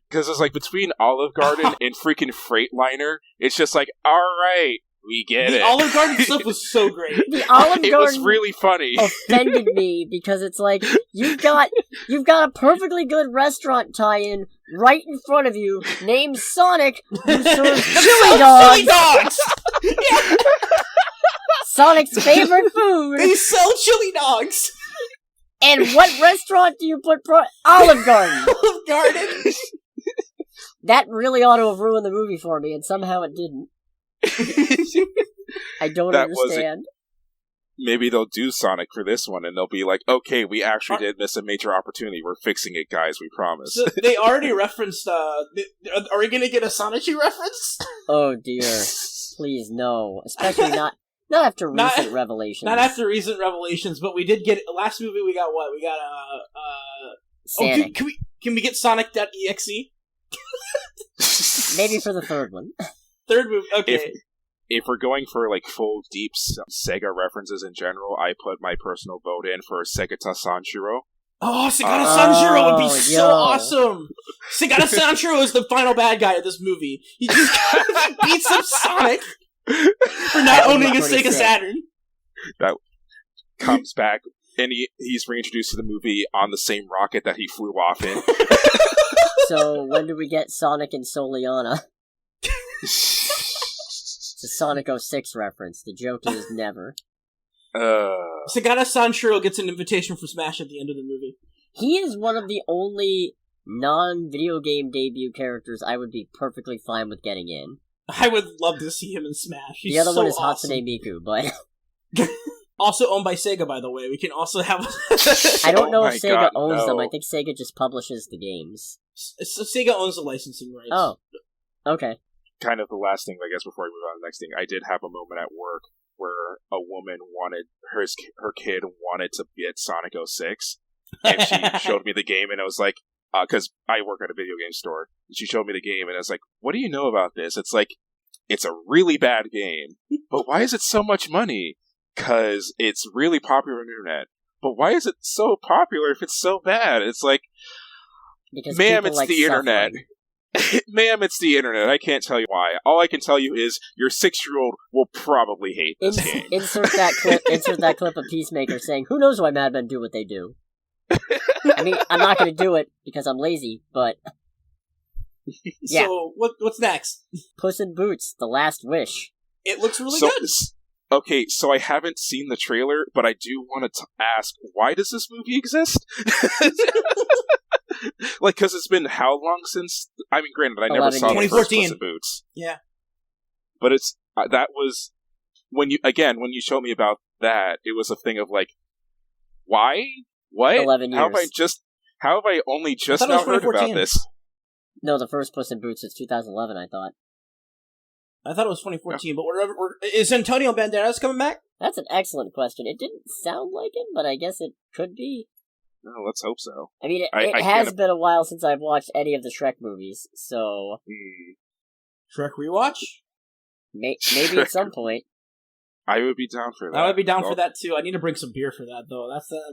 Because it's between Olive Garden and freaking Freightliner, it's just alright. We get it.
The Olive Garden stuff was so great.
The Olive Garden
it was really funny.
Offended me because it's you've got a perfectly good restaurant tie-in right in front of you named Sonic who serves chili dogs.
Chili dogs. Yeah.
Sonic's favorite food.
They sell chili dogs.
And what restaurant do you put Olive Garden?
Olive Garden.
That really ought to have ruined the movie for me, and somehow it didn't. I don't understand.
Maybe they'll do Sonic for this one, and they'll be okay, we actually did miss a major opportunity. We're fixing it, guys. We promise.
So they already referenced, are we going to get a Sonichi reference?
Oh, dear. Please, no. Especially not after recent revelations.
Not after recent revelations, but we did get, last movie we got what? We got,
Sonic.
Can we get Sonic.exe?
Maybe for the third one.
Third movie, okay.
If we're going for full deep Sega references in general, I put my personal vote in for Segata Sanshiro.
Oh, Segata Sanshiro would be so awesome! Segata Sanshiro is the final bad guy of this movie. He just beats up Sonic for not owning a Sega Saturn.
That comes back, and he's reintroduced to the movie on the same rocket that he flew off in.
So, when do we get Sonic and Soliana? It's a Sonic 06 reference. The joke is never.
Segata Sanshiro gets an invitation for Smash at the end of the movie.
He is one of the only non-video game debut characters I would be perfectly fine with getting in.
I would love to see him in Smash. He's
the other
so
one is
awesome.
Hatsune Miku, but...
Also owned by Sega, by the way. We can also have...
I don't know if Sega owns them. I think Sega just publishes the games.
So Sega owns the licensing rights.
Oh, okay.
Kind of the last thing, I guess, before we move on to the next thing, I did have a moment at work where a woman her kid wanted to get Sonic 06, and she showed me the game, and I was like, because I work at a video game store, and she showed me the game, and I was like, what do you know about this? It's it's a really bad game, but why is it so much money? Because it's really popular on the internet. But why is it so popular if it's so bad? It's
because
ma'am, it's the internet. Ma'am, it's the internet. I can't tell you why. All I can tell you is your 6-year-old will probably hate this game.
Insert that clip of Peacemaker saying, "Who knows why Mad Men do what they do?" I mean, I'm not going to do it because I'm lazy, but yeah.
So what's next?
Puss in Boots: The Last Wish.
It looks really good.
Okay, so I haven't seen the trailer, but I do want to ask, why does this movie exist? Like, because it's been how long since... I mean, granted, I never saw the first Puss in Boots.
Yeah.
But it's... that was... When you showed me about that, it was a thing of like, why? What?
11 years.
How have I only just now heard about this?
No, the first Puss in Boots is 2011, I thought.
I thought it was 2014, but is Antonio Banderas coming back?
That's an excellent question. It didn't sound like it, but I guess it could be.
No, let's hope so.
I mean, it has been a while since I've watched any of the Shrek movies, so...
Shrek rewatch?
Maybe at some point.
I would be down for that.
I would be down for that, too. I need to bring some beer for that, though.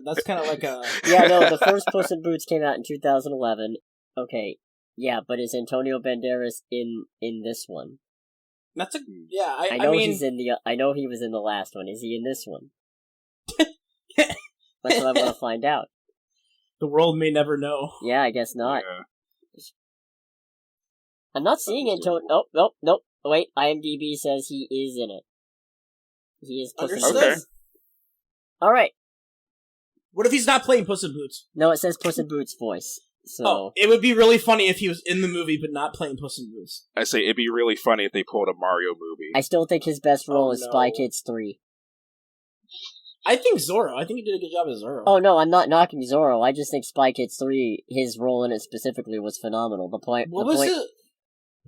That's kind of like a...
Yeah, no, the first Puss in Boots came out in 2011. Okay, yeah, but is Antonio Banderas in this one?
That's a... Yeah, I
mean...
he's in
the... I know he was in the last one. Is he in this one? That's what I want to find out.
The world may never know.
Yeah, I guess not.
Yeah.
I'm not seeing Antonio... Oh, nope. Wait, IMDb says he is in it. He is Puss in Boots.
Okay.
Alright.
What if he's not playing Puss in Boots?
No, it says Puss in Boots' voice. So
it would be really funny if he was in the movie but not playing Puss in Boots.
I say it'd be really funny if they pulled a Mario movie.
I still think his best role is Spy Kids 3.
I think Zorro. I think he did a good job as Zorro.
Oh no, I'm not knocking Zorro. I just think Spy Kids 3, his role in it specifically was phenomenal.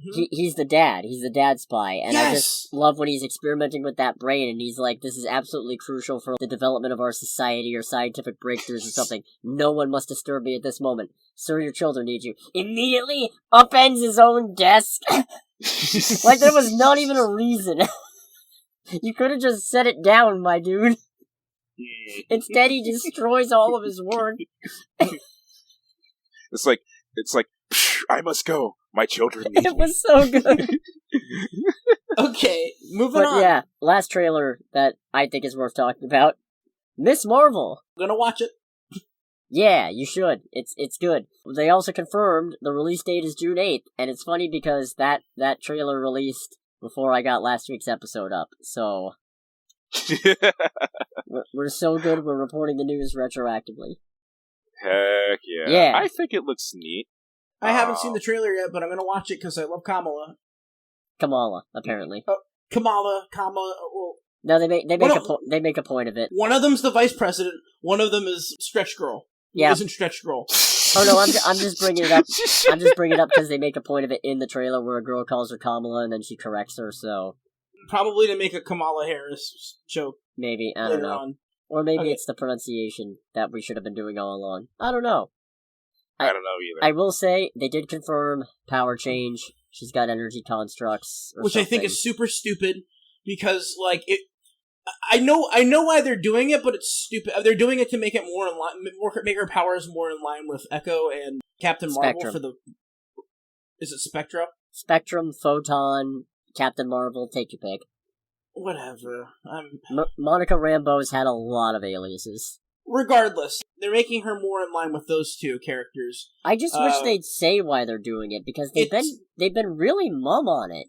He's the dad. He's the dad spy, and yes! I just love when he's experimenting with that brain, and he's like, "This is absolutely crucial for the development of our society or scientific breakthroughs or something. No one must disturb me at this moment. Sir, your children need you." Immediately upends his own desk. Like there was not even a reason. You could have just set it down, my dude. Instead, he destroys all of his work.
It's like, I must go. My children need
It was so good.
Okay, moving on.
Yeah, last trailer that I think is worth talking about. Miss Marvel.
I'm gonna watch it.
Yeah, you should. It's good. They also confirmed the release date is June 8th, and it's funny because that trailer released before I got last week's episode up, so... we're so good, we're reporting the news retroactively.
Heck yeah.
Yeah.
I think it looks neat.
I haven't seen the trailer yet, but I'm going to watch it because I love Kamala.
Kamala, apparently.
Kamala, well...
No, they make a point of it.
One of them's the vice president, one of them is Stretch Girl.
Yeah.
Isn't Stretch Girl.
Oh no, I'm just bringing it up. I'm just bringing it up because they make a point of it in the trailer where a girl calls her Kamala and then she corrects her, so...
Probably to make a Kamala Harris joke.
Maybe, I don't know.
On.
Or maybe it's the pronunciation that we should have been doing all along. I don't know.
I don't know either.
I will say, they did confirm power change. She's got energy constructs.
Which I think is super stupid, because, like, I know why they're doing it, but it's stupid. They're doing it to make it more in line, make her powers more in line with Echo and Captain Marvel for the... Is it Spectra?
Spectrum, Photon, Captain Marvel, take your pick.
Whatever.
Monica Rambeau's had a lot of aliases.
Regardless, they're making her more in line with those two characters.
I just wish they'd say why they're doing it, because they've been really mum on it.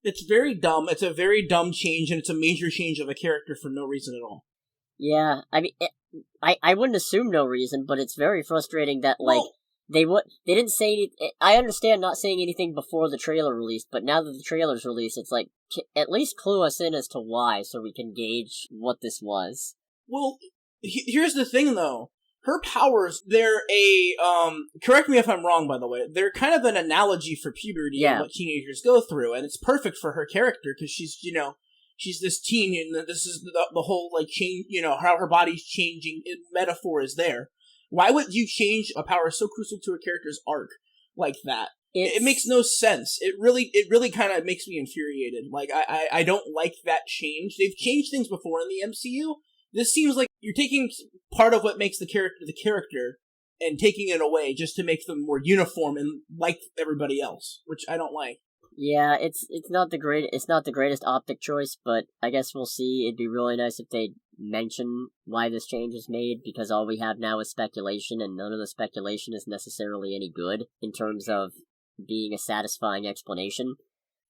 It's very dumb. It's a very dumb change, and it's a major change of a character for no reason at all.
Yeah, I mean, I wouldn't assume no reason, but it's very frustrating that, like, they didn't say anything. I understand not saying anything before the trailer released, but now that the trailer's released, it's like, at least clue us in as to why, so we can gauge what this was.
Well, here's the thing, though. Her powers, they're correct me if I'm wrong, by the way, they're kind of an analogy for puberty and what teenagers go through, and it's perfect for her character, because she's this teen, and this is the whole, like, change, how her body's changing, metaphor is there. Why would you change a power so crucial to a character's arc like that? It makes no sense. It really kind of makes me infuriated. Like, I don't like that change. They've changed things before in the MCU. This seems like you're taking part of what makes the character and taking it away just to make them more uniform and like everybody else, which I don't like.
Yeah, it's not the greatest optic choice, but I guess we'll see. It'd be really nice if they mention why this change was made, because all we have now is speculation, and none of the speculation is necessarily any good in terms of being a satisfying explanation.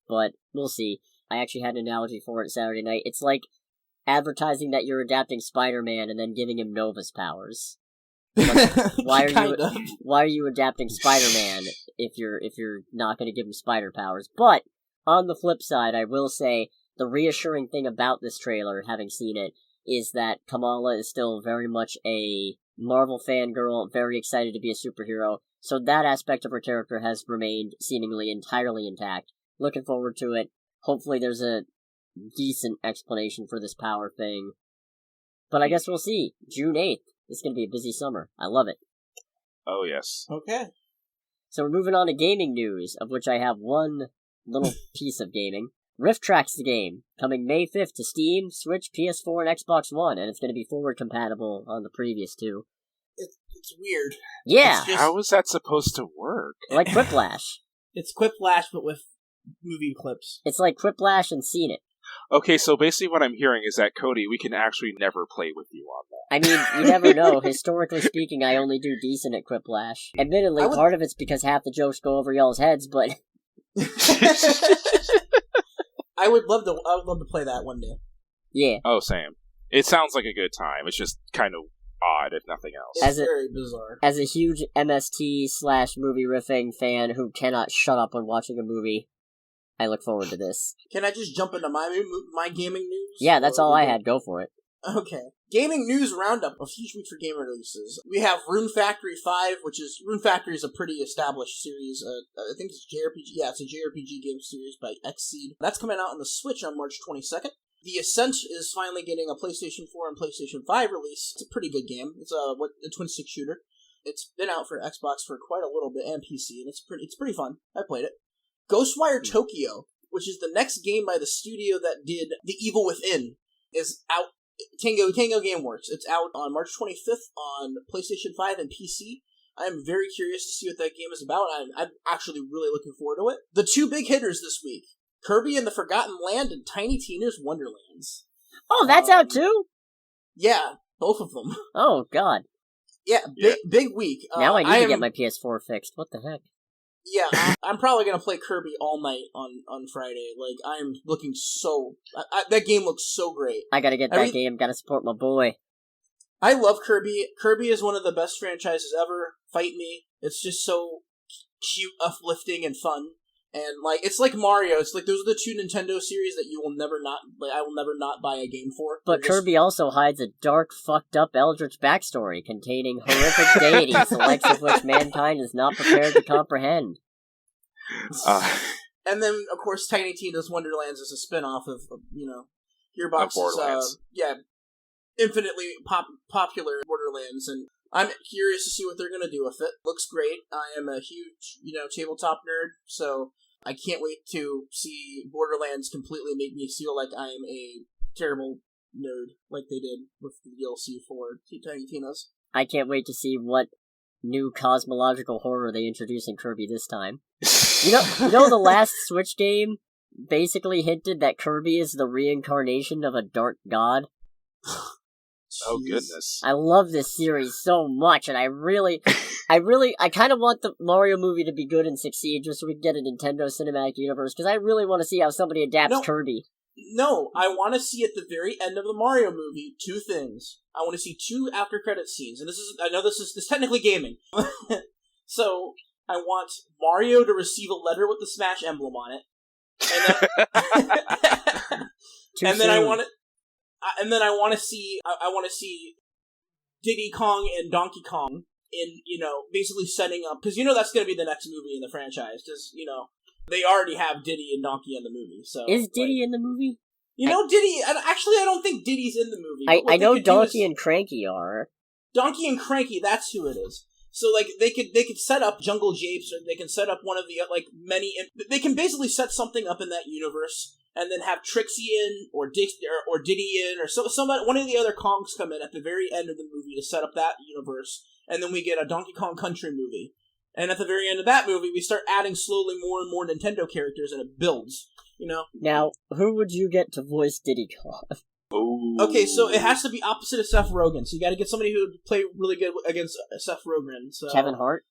But we'll see. I actually had an analogy for it Saturday night. It's like advertising that you're adapting Spider-Man and then giving him Nova's powers. Like, why are you adapting Spider-Man if you're not going to give him spider powers? But on the flip side, I will say the reassuring thing about this trailer, having seen it, is that Kamala is still very much a Marvel fangirl, very excited to be a superhero. So that aspect of her character has remained seemingly entirely intact. Looking forward to it. Hopefully there's a decent explanation for this power thing. But I guess we'll see. June 8th. It's going to be a busy summer. I love it.
Oh, yes.
Okay.
So we're moving on to gaming news, of which I have one little piece of gaming. Rifftrax the game, coming May 5th to Steam, Switch, PS4, and Xbox One, and it's going to be forward compatible on the previous two.
It's weird.
Yeah.
How is that supposed to work?
Like Quiplash.
It's Quiplash, but with movie clips.
It's like Quiplash and Seen It.
Okay, so basically what I'm hearing is that, Cody, we can actually never play with you on that.
I mean, you never know. Historically speaking, I only do decent at Quiplash. Admittedly, part of it's because half the jokes go over y'all's heads, but...
I would love to play that one day.
Yeah.
Oh, same. It sounds like a good time. It's just kind of odd, if nothing else.
It's very bizarre.
As a huge MST/movie riffing fan who cannot shut up when watching a movie, I look forward to this.
Can I just jump into my gaming news?
Yeah, that's all I had. Go for it.
Okay. Gaming news roundup. A huge week for game releases. We have Rune Factory 5, Rune Factory is a pretty established series. I think it's JRPG. Yeah, it's a JRPG game series by Xseed. That's coming out on the Switch on March 22nd. The Ascent is finally getting a PlayStation 4 and PlayStation 5 release. It's a pretty good game. It's a twin-stick shooter. It's been out for Xbox for quite a little bit and PC, and it's pretty fun. I played it. Ghostwire Tokyo, which is the next game by the studio that did The Evil Within, is out. Tango Gameworks. It's out on March 25th on PlayStation 5 and PC. I'm very curious to see what that game is about. I'm actually really looking forward to it. The two big hitters this week, Kirby and the Forgotten Land and Tiny Tina's Wonderlands.
Oh, that's out too?
Yeah, both of them.
Oh, God.
Yeah, big week.
Now I need to get my PS4 fixed. What the heck?
Yeah, I'm probably going to play Kirby all night on Friday. Like, I'm looking so... that game looks so great.
I gotta get that game. Gotta support my boy.
I love Kirby. Kirby is one of the best franchises ever. Fight me. It's just so cute, uplifting, and fun. And, like, it's like Mario. It's like, those are the two Nintendo series that you will never not... Like, I will never not buy a game for.
But Kirby also hides a dark, fucked up eldritch backstory containing horrific deities, the likes of which mankind is not prepared to comprehend.
And then, of course, Tiny Tina's Wonderlands is a spin-off of Gearbox's, infinitely popular Borderlands, and I'm curious to see what they're going to do with it. Looks great. I am a huge, tabletop nerd, so I can't wait to see Borderlands completely make me feel like I am a terrible nerd, like they did with the DLC for Tiny Tina's.
I can't wait to see what new cosmological horror they introduce in Kirby this time. You know the last Switch game basically hinted that Kirby is the reincarnation of a dark god?
Oh, goodness.
I love this series so much, and I kind of want the Mario movie to be good and succeed just so we can get a Nintendo Cinematic Universe, because I really want to see how somebody adapts Kirby.
No, I want to see at the very end of the Mario movie two things. I want to see two after-credit scenes, and this is this technically gaming. So, I want Mario to receive a letter with the Smash emblem on it, and then I want to see Diddy Kong and Donkey Kong in, basically setting up, because that's going to be the next movie in the franchise, because, they already have Diddy and Donkey in the movie, so...
Is Diddy in the movie?
Diddy... Actually, I don't think Diddy's in the movie.
I know Donkey and Cranky are.
Donkey and Cranky, that's who it is. So, like, they could set up Jungle Japes, or they can set up one of the, many... They can basically set something up in that universe, and then have Trixie in, or Diddy in, or one of the other Kongs come in at the very end of the movie to set up that universe, and then we get a Donkey Kong Country movie. And at the very end of that movie, we start adding slowly more and more Nintendo characters, and it builds,
Now, who would you get to voice Diddy Kong?
Ooh.
Okay, so it has to be opposite of Seth Rogen, so you gotta get somebody who would play really good against Seth Rogen. So.
Kevin Hart?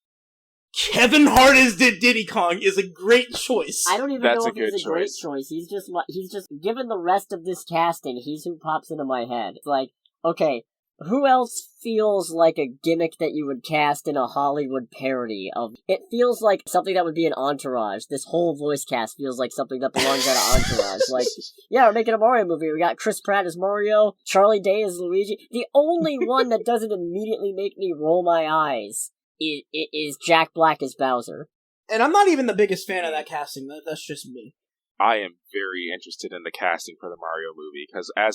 Kevin Hart as Diddy Kong is a great choice.
I don't even know if he's a great choice. He's just given the rest of this casting, he's who pops into my head. It's like, okay, who else feels like a gimmick that you would cast in a Hollywood parody of? It feels like something that would be an Entourage. This whole voice cast feels like something that belongs at an Entourage. Like, yeah, we're making a Mario movie. We got Chris Pratt as Mario, Charlie Day as Luigi. The only one that doesn't immediately make me roll my eyes is Jack Black as Bowser.
And I'm not even the biggest fan of that casting. That's just me.
I am very interested in the casting for the Mario movie, because I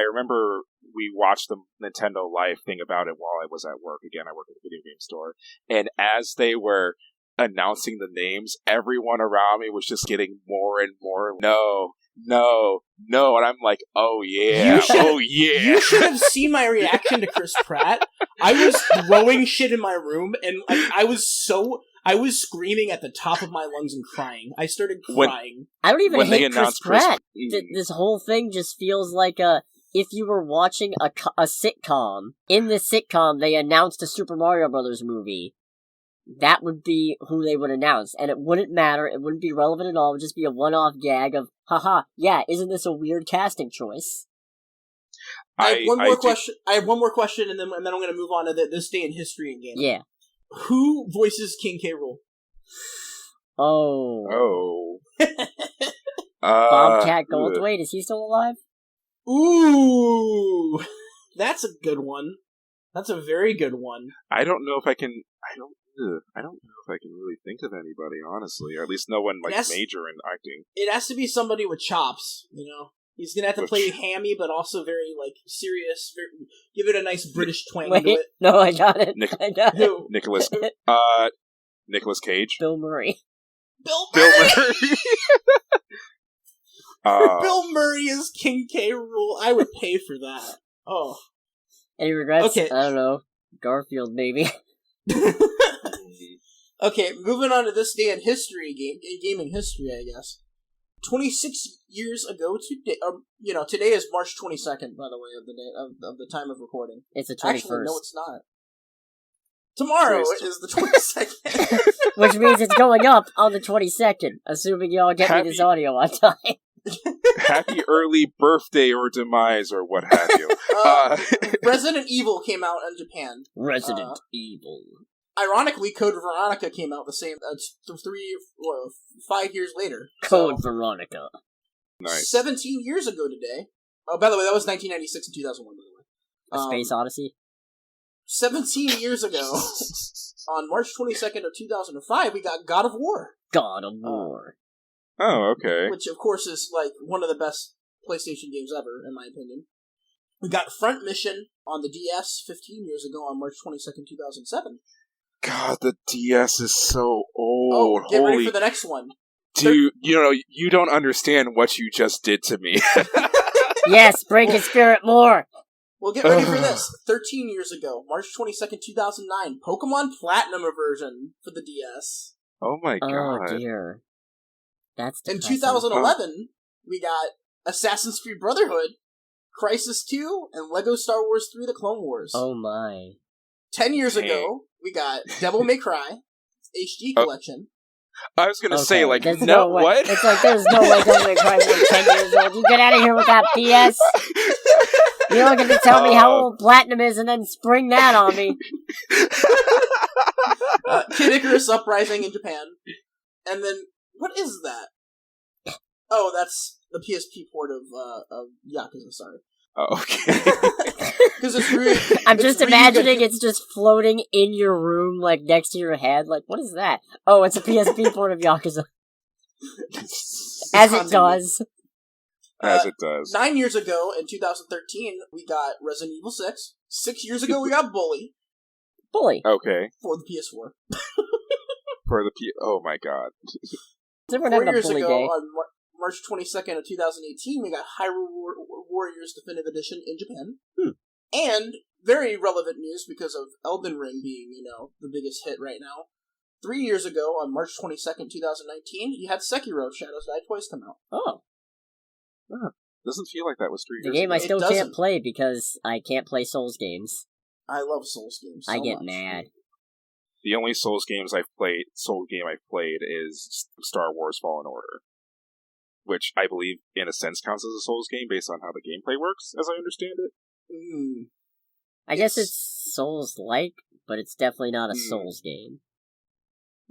remember we watched the Nintendo Live thing about it while I was at work. Again, I work at a video game store. And as they were announcing the names, everyone around me was just getting more and more, no. And I'm like, oh yeah. You
should have seen my reaction to Chris Pratt. I was throwing shit in my room, and I was screaming at the top of my lungs and crying. I started crying.
I don't even hate Chris Pratt. This whole thing just feels like if you were watching a sitcom. In the sitcom, they announced a Super Mario Brothers movie. That would be who they would announce, and it wouldn't matter. It wouldn't be relevant at all. It would just be a one-off gag of, haha, yeah, isn't this a weird casting choice?
I have one more question, and then I'm going to move on to this day in history and gaming.
Yeah.
Who voices King K. Rool?
Oh. Bobcat Goldthwait, is he still alive?
Ooh, that's a good one. That's a very good one.
I don't know if I can really think of anybody, honestly, or at least no one major in acting.
It has to be somebody with chops, you know. He's gonna have to play hammy, but also very serious. Give it a nice British twang to it.
No, I got it.
Nicholas Cage.
Bill Murray.
Bill Murray is King K. Rool. I would pay for that. Oh.
Any regrets?
Okay.
I don't know. Garfield, maybe.
Okay, moving on to this day in history, gaming history, I guess. 26 years ago today, today is March 22nd, by the way, of the day of the time of recording.
It's the 21st.
Actually, no, it's not. Tomorrow is the 22nd.
Which means it's going up on the 22nd, assuming y'all get me this audio on time.
Happy early birthday or demise or what have you.
Resident Evil came out in Japan.
Resident Evil.
Ironically, Code Veronica came out the same 5 years later.
Code Veronica.
Nice.
17 years ago today. Oh, by the way, that was 1996 and 2001, by the way.
A Space Odyssey?
17 years ago, on March 22nd of 2005, we got God of War.
God of War.
Oh, okay.
Which, of course, is one of the best PlayStation games ever, in my opinion. We got Front Mission on the DS 15 years ago on March 22nd, 2007.
God, the DS is so old.
Oh, get ready for the next one.
Dude, you don't understand what you just did to me.
Yes, break his spirit more.
Well, get ready for this. 13 years ago, March 22nd, 2009, Pokemon Platinum version for the DS.
Oh my god.
Oh dear. That's depressing.
In 2011, we got Assassin's Creed Brotherhood, Crysis 2, and Lego Star Wars 3 The Clone Wars.
Oh my.
10 years ago, we got Devil May Cry, HD Collection.
I was gonna say,
what? It's
no way
Devil May Cry was 10 years old. You get out of here with that BS. You don't get to tell me how old Platinum is and then spring that on me.
Kid Icarus Uprising in Japan. And then, what is that? Oh, that's the PSP port of Yakuza, sorry.
Oh, okay.
Because it's really...
I'm just imagining it's just floating in your room, next to your head. What is that? Oh, it's a PSP port of Yakuza. As it does.
As it does.
9 years ago, in 2013, we got Resident Evil 6. 6 years ago, we got Bully.
Okay.
For the PS4.
Oh my god.
4 years ago, on March 22nd of 2018, we got Hyrule Warriors Definitive Edition in Japan. And, very relevant news because of Elden Ring being, the biggest hit right now. 3 years ago, on March 22nd, 2019, you had Sekiro Shadows Die Twice come out.
Oh.
Doesn't feel like that was 3 years ago.
The game I still can't play because I can't play Souls games.
I love Souls games so
I get
much.
mad.
The only Soul game I've played is Star Wars Fallen Order, which I believe, in a sense, counts as a Souls game based on how the gameplay works, as I understand it.
I guess it's Souls-like, but it's definitely not a Souls game.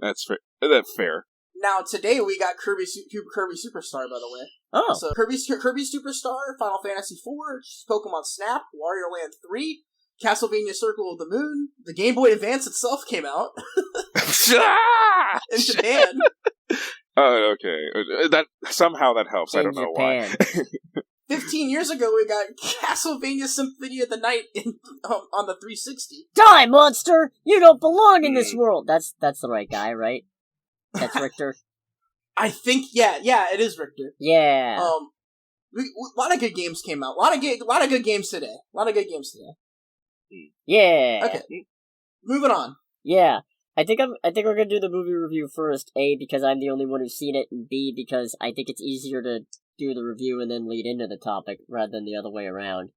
That's fair. That's fair.
Now, today we got Kirby Superstar, by the way.
Oh.
So, Kirby Superstar, Final Fantasy IV, Pokemon Snap, Wario Land 3, Castlevania Circle of the Moon, the Game Boy Advance itself came out. In Japan.
Oh, okay. Somehow that helps. I don't know why.
15 years ago, we got Castlevania Symphony of the Night on the 360.
Die, monster! You don't belong in this world! That's the right guy, right? That's Richter.
I think, yeah, it is Richter.
Yeah.
A lot of good games came out. A lot of good games today.
Yeah.
Okay. Moving on.
Yeah. I think we're gonna do the movie review first, A, because I'm the only one who's seen it, and B, because I think it's easier to do the review and then lead into the topic, rather than the other way around.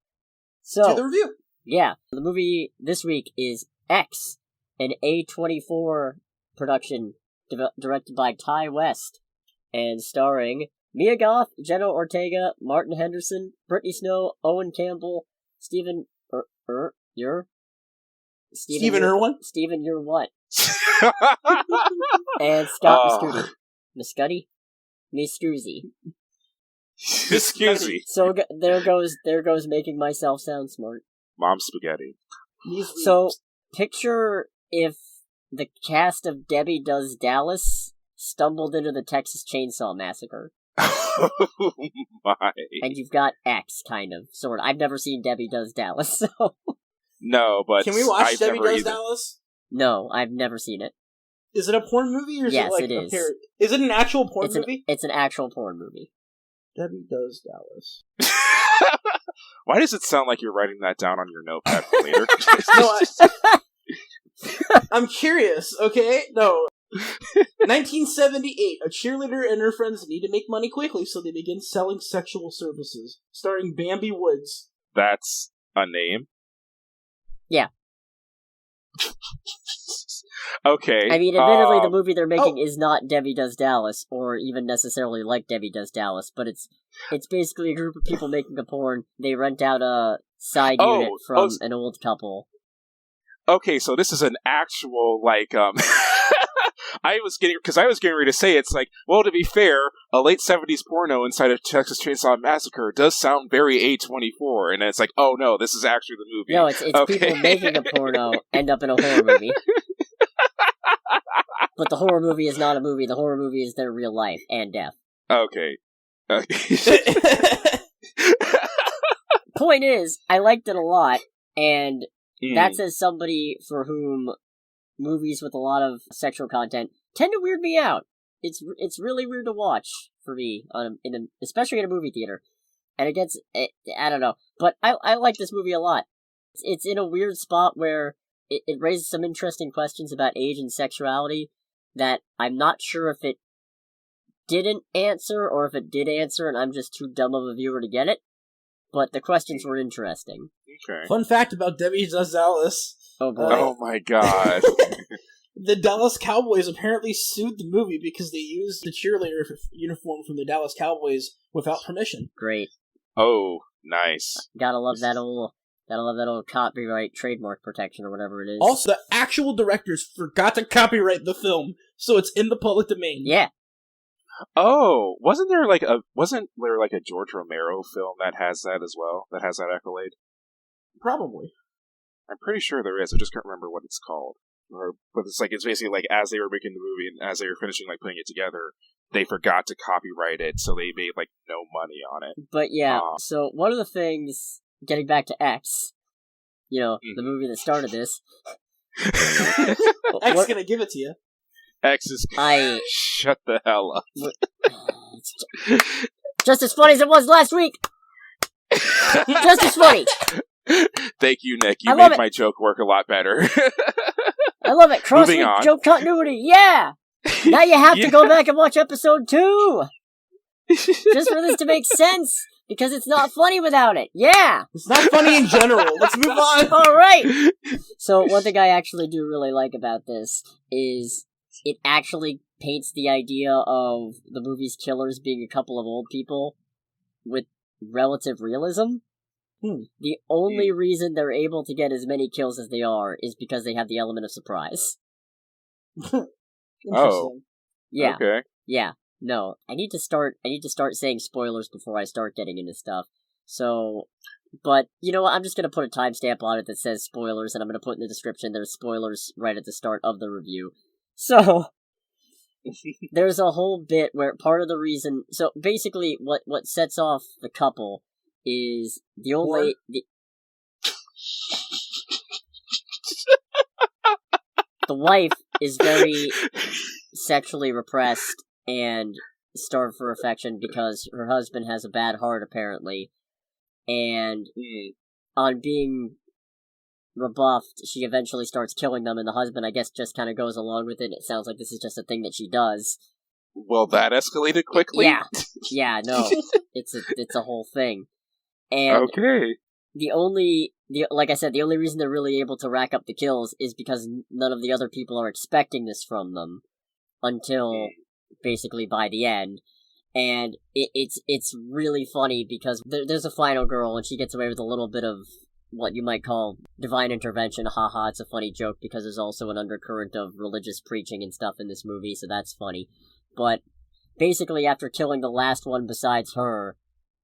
So,
do the review.
Yeah. The movie this week is X, an A24 production directed by Ty West, and starring Mia Goth, Jenna Ortega, Martin Henderson, Brittany Snow, Owen Campbell, Stephen
Irwin?
Stephen, you're what? And Scott Muscudi? Miscusi.
Miscusi.
So there goes making myself sound smart.
Mom spaghetti.
So, picture if the cast of Debbie Does Dallas stumbled into the Texas Chainsaw Massacre.
Oh my.
And you've got X, kind of, sort of. I've never seen Debbie Does Dallas, so...
No, but...
Can we watch Debbie Does Dallas?
No, I've never seen it.
Is it a porn movie, or is
yes,
it like
it is.
Is it an actual porn movie?
It's an actual porn movie.
Debbie Does Dallas.
Why does it sound like you're writing that down on your notepad for later?
I'm curious, okay? No. 1978. A cheerleader and her friends need to make money quickly, so they begin selling sexual services. Starring Bambi Woods.
That's a name?
Yeah.
Okay.
I mean, admittedly, the movie they're making is not Debbie Does Dallas, or even necessarily like Debbie Does Dallas, but it's basically a group of people making a porn. They rent out a side unit from an old couple.
Okay, so this is an actual, like, I was getting ready to say, it's like, well, to be fair, a late 70s porno inside of Texas Chainsaw Massacre does sound very A24, and it's like, oh no, this is actually the movie.
No, it's people making a porno end up in a horror movie. But the horror movie is not a movie, the horror movie is their real life and death.
Okay.
Point is, I liked it a lot, and that's as somebody for whom movies with a lot of sexual content tend to weird me out. It's really weird to watch for me, especially in a movie theater. And it gets, I don't know, but I like this movie a lot. It's in a weird spot where it raises some interesting questions about age and sexuality that I'm not sure if it didn't answer or if it did answer and I'm just too dumb of a viewer to get it. But the questions were interesting.
Okay.
Fun fact about Debbie Does Dallas.
Oh boy.
Oh my god.
The Dallas Cowboys apparently sued the movie because they used the cheerleader uniform from the Dallas Cowboys without permission.
Great.
Oh, nice.
Gotta love that old copyright trademark protection or whatever it is.
Also, the actual directors forgot to copyright the film, so it's in the public domain.
Yeah.
Oh, wasn't there like a George Romero film that has that as well? That has that accolade?
Probably.
I'm pretty sure there is. I just can't remember what it's called. But it's basically like as they were making the movie and as they were finishing like putting it together, they forgot to copyright it, so they made like no money on it.
But yeah, so one of the things, getting back to X, the movie that started this.
X is gonna give it to you.
X is shut the hell up.
Just as funny as it was last week. Just as funny.
Thank you, Nick. You made my joke work a lot better.
I love it. Cross-week joke continuity. Yeah. Now you have to go back and watch episode 2. Just for this to make sense. Because it's not funny without it. Yeah!
It's not funny in general. Let's move on.
Alright! So, one thing I actually do really like about this is it actually paints the idea of the movie's killers being a couple of old people with relative realism. The only reason they're able to get as many kills as they are is because they have the element of surprise.
Oh.
Yeah.
Okay.
Yeah. No. I need to start saying spoilers before I start getting into stuff. So, but, you know what, I'm just gonna put a timestamp on it that says spoilers, and I'm gonna put in the description there's spoilers right at the start of the review. So, there's a whole bit where part of the reason... So, basically, what sets off the couple is the only... The wife is very sexually repressed and starved for affection because her husband has a bad heart, apparently. And on being rebuffed, she eventually starts killing them, and the husband, I guess, just kind of goes along with it. It sounds like this is just a thing that she does.
Well, that escalated quickly?
Yeah. Yeah, no. It's a whole thing. And
okay.
Like I said, the only reason they're really able to rack up the kills is because none of the other people are expecting this from them until basically by the end. And it's really funny because there's a final girl and she gets away with a little bit of what you might call divine intervention. Haha, it's a funny joke because there's also an undercurrent of religious preaching and stuff in this movie, so that's funny. But basically after killing the last one besides her,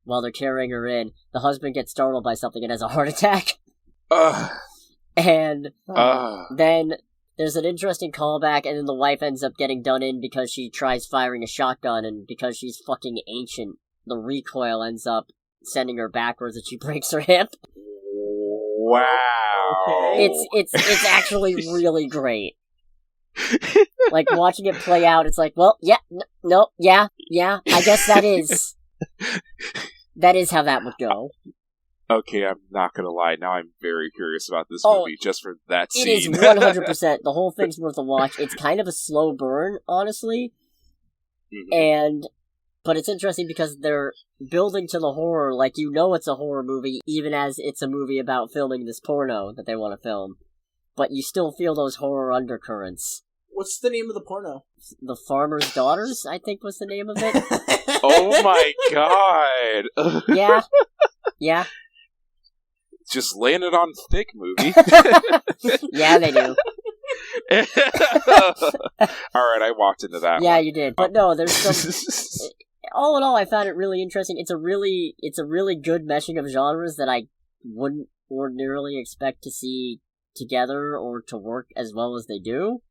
while they're carrying her in, the husband gets startled by something and has a heart attack. And then there's an interesting callback, and then the wife ends up getting done in because she tries firing a shotgun, and because she's fucking ancient, the recoil ends up sending her backwards and she breaks her hip.
Wow.
It's actually really great. Like, watching it play out, it's like, well, yeah, no, yeah, I guess that is how that would go.
Okay, I'm not gonna lie, now I'm very curious about this movie, just for that scene.
It is 100%, the whole thing's worth a watch. It's kind of a slow burn, honestly, but it's interesting because they're building to the horror like you know it's a horror movie, even as it's a movie about filming this porno that they want to film. But you still feel those horror undercurrents.
What's the name of the porno?
The Farmer's Daughters, I think was the name of it.
Oh my god!
Yeah.
Just laying it on thick, movie.
Yeah, they do.
Alright, I walked into that one.
Yeah, you did. But no, there's some... All in all, I found it really interesting. It's a really good meshing of genres that I wouldn't ordinarily expect to see together or to work as well as they do.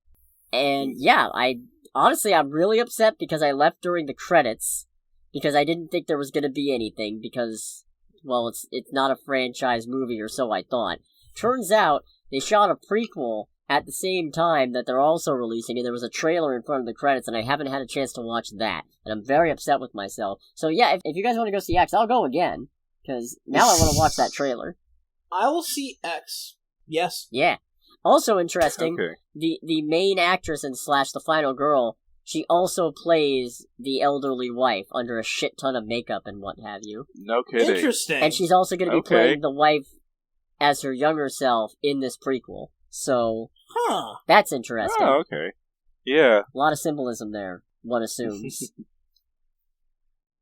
And yeah, I'm really upset because I left during the credits because I didn't think there was going to be anything because, well, it's not a franchise movie, or so I thought. Turns out they shot a prequel at the same time that they're also releasing, and there was a trailer in front of the credits, and I haven't had a chance to watch that, and I'm very upset with myself. So yeah, if you guys want to go see X, I'll go again, because now I want to watch that trailer.
I will see X. Yes.
Yeah. Also interesting,
okay.
the main actress and / the final girl, she also plays the elderly wife under a shit ton of makeup and what have you.
No kidding.
Interesting.
And she's also going to be playing the wife as her younger self in this prequel. So, that's interesting.
Oh, okay. Yeah.
A lot of symbolism there, one assumes.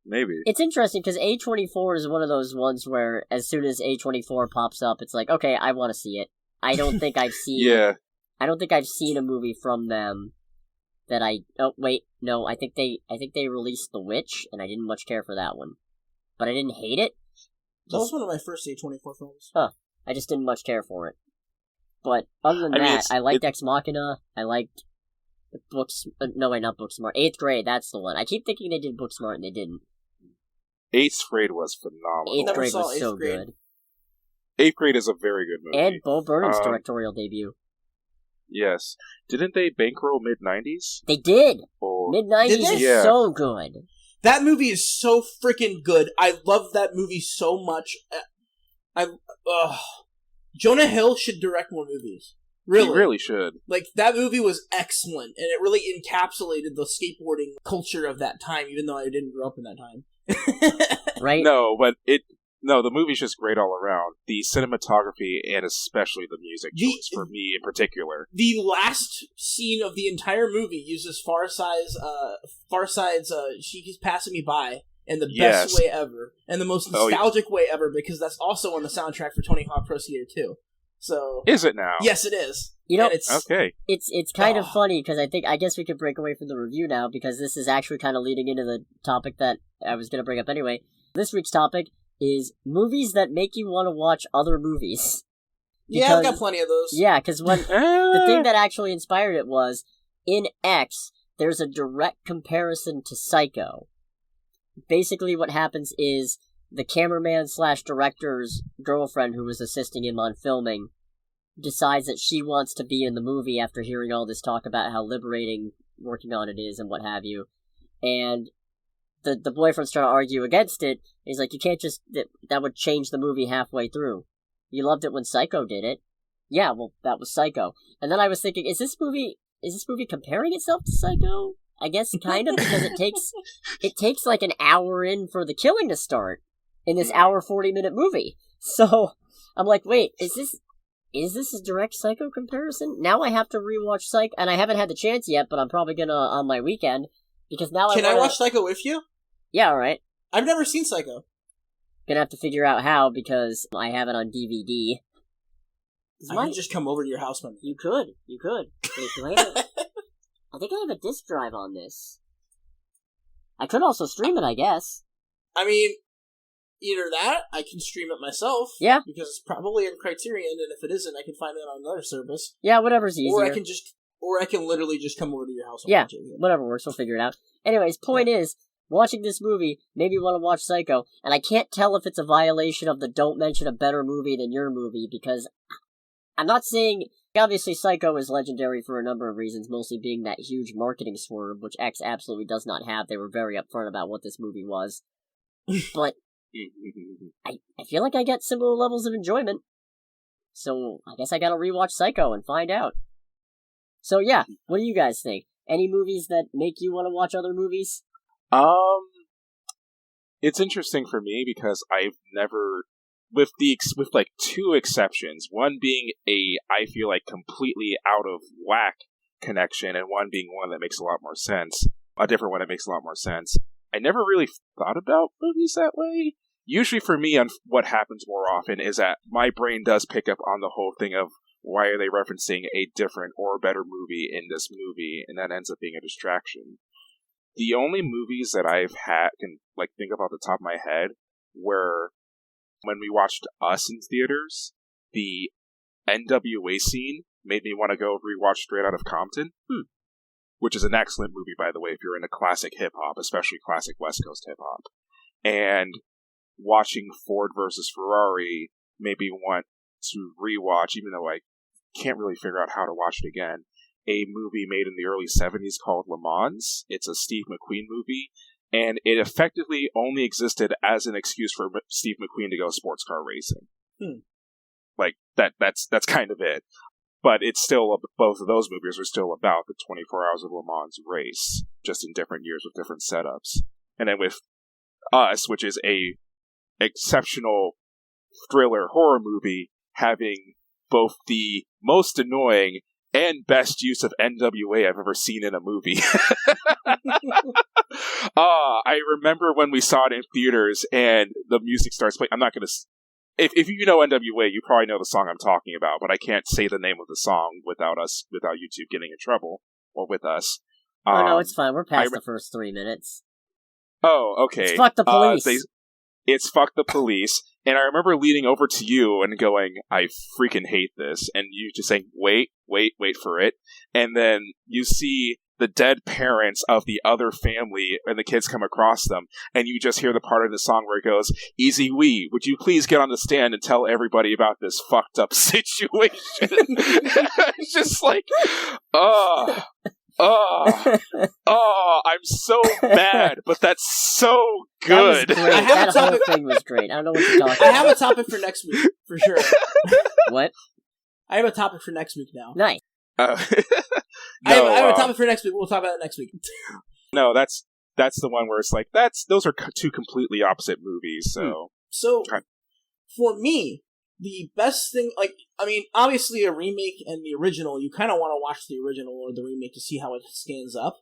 Maybe.
It's interesting because A24 is one of those ones where as soon as A24 pops up, it's like, okay, I want to see it. I don't think I've seen... I don't think I've seen a movie from them that I... Oh, wait, no, I think they released The Witch, and I didn't much care for that one. But I didn't hate it.
That was one of my first A24 films.
I just didn't much care for it. But other than that, I liked Ex Machina, I liked Books... no, wait, not Booksmart. 8th Grade, that's the one. I keep thinking they did Booksmart, and they didn't.
8th Grade was phenomenal.
8th Grade was so good.
8th Grade is a very good movie.
And Bo Burnham's directorial debut.
Yes. Didn't they bankroll mid-90s?
They did! Mid-90s is so good.
That movie is so freaking good. I love that movie so much. Jonah Hill should direct more movies. Really?
He really should.
Like, that movie was excellent, and it really encapsulated the skateboarding culture of that time, even though I didn't grow up in that time.
Right?
No, the movie's just great all around. The cinematography and especially the music choice, for me in particular.
The last scene of the entire movie uses Farside's She's Passing Me By in the best way ever. And the most nostalgic way ever, because that's also on the soundtrack for Tony Hawk Pro Skater 2. So
is it now?
Yes, it is.
You know,
it's
kind of funny, because I guess we could break away from the review now, because this is actually kind of leading into the topic that I was going to bring up anyway. This week's topic is movies that make you want to watch other movies.
Yeah, I've got plenty of those.
Yeah, because when the thing that actually inspired it was, in X, there's a direct comparison to Psycho. Basically what happens is, the cameraman/director's girlfriend who was assisting him on filming decides that she wants to be in the movie after hearing all this talk about how liberating working on it is and what have you. And the boyfriend's trying to argue against it. He's like, you can't just... That would change the movie halfway through. You loved it when Psycho did it. Yeah, well, that was Psycho. And then I was thinking, is this movie comparing itself to Psycho? I guess kind of, because it takes like an hour in for the killing to start in this hour 40-minute movie. So I'm like, wait, is this a direct Psycho comparison? Now I have to rewatch Psycho, and I haven't had the chance yet, but I'm probably gonna on my weekend, because now
I watch Psycho with you?
Yeah, alright.
I've never seen Psycho.
Gonna have to figure out how, because I have it on DVD.
I can just come over to your house, man.
You could. I think I have a disc drive on this. I could also stream it, I guess.
I mean, either that, I can stream it myself.
Yeah.
Because it's probably in Criterion, and if it isn't, I can find it on another service.
Yeah, whatever's easier.
Or I can literally just come over to your house and
watch
it.
Whatever works, we'll figure it out. Anyways, point is, watching this movie made me want to watch Psycho, and I can't tell if it's a violation of the don't mention a better movie than your movie, because I'm not saying... Obviously, Psycho is legendary for a number of reasons, mostly being that huge marketing swerve, which X absolutely does not have. They were very upfront about what this movie was. But I feel like I get similar levels of enjoyment. So I guess I gotta rewatch Psycho and find out. So yeah, what do you guys think? Any movies that make you want to watch other movies?
It's interesting for me because I've never... With like two exceptions, one being I feel like completely out of whack connection, and one being one that makes a lot more sense, a different one that makes a lot more sense. I never really thought about movies that way. Usually for me, what happens more often is that my brain does pick up on the whole thing of why are they referencing a different or better movie in this movie, and that ends up being a distraction. The only movies that I've can like think of off the top of my head were when we watched Us in theaters, the NWA scene made me want to go rewatch Straight Outta Compton, which is an excellent movie, by the way, if you're into classic hip-hop, especially classic West Coast hip-hop. And watching Ford versus Ferrari made me want to rewatch, even though I can't really figure out how to watch it again, a movie made in the early 70s called Le Mans. It's a Steve McQueen movie. And it effectively only existed as an excuse for Steve McQueen to go sports car racing. Like, that's kind of it. But it's still, both of those movies are still about the 24 Hours of Le Mans race, just in different years with different setups. And then with Us, which is a exceptional thriller horror movie, having both the most annoying and best use of NWA I've ever seen in a movie. I remember when we saw it in theaters and the music starts playing. I'm not going to... If you know NWA, you probably know the song I'm talking about, but I can't say the name of the song without YouTube getting in trouble, or with us.
Oh, no, it's fine. We're past the first 3 minutes.
Oh, okay.
It's Fuck the Police.
It's Fuck the Police. And I remember leaning over to you and going, I freaking hate this. And you just saying, wait for it. And then you see the dead parents of the other family and the kids come across them. And you just hear the part of the song where it goes, Easy Wee, would you please get on the stand and tell everybody about this fucked up situation? It's just like, I'm so mad, but that's so good.
That whole thing was great. I don't know what you're talking about.
I have a topic for next week, for sure.
What?
I have a topic for next week now.
Nice.
No,
I have a topic for next week. We'll talk about it next week.
No, that's the one where it's like those are two completely opposite movies. So
for me, the best thing, obviously a remake and the original, you kind of want to watch the original or the remake to see how it stands up.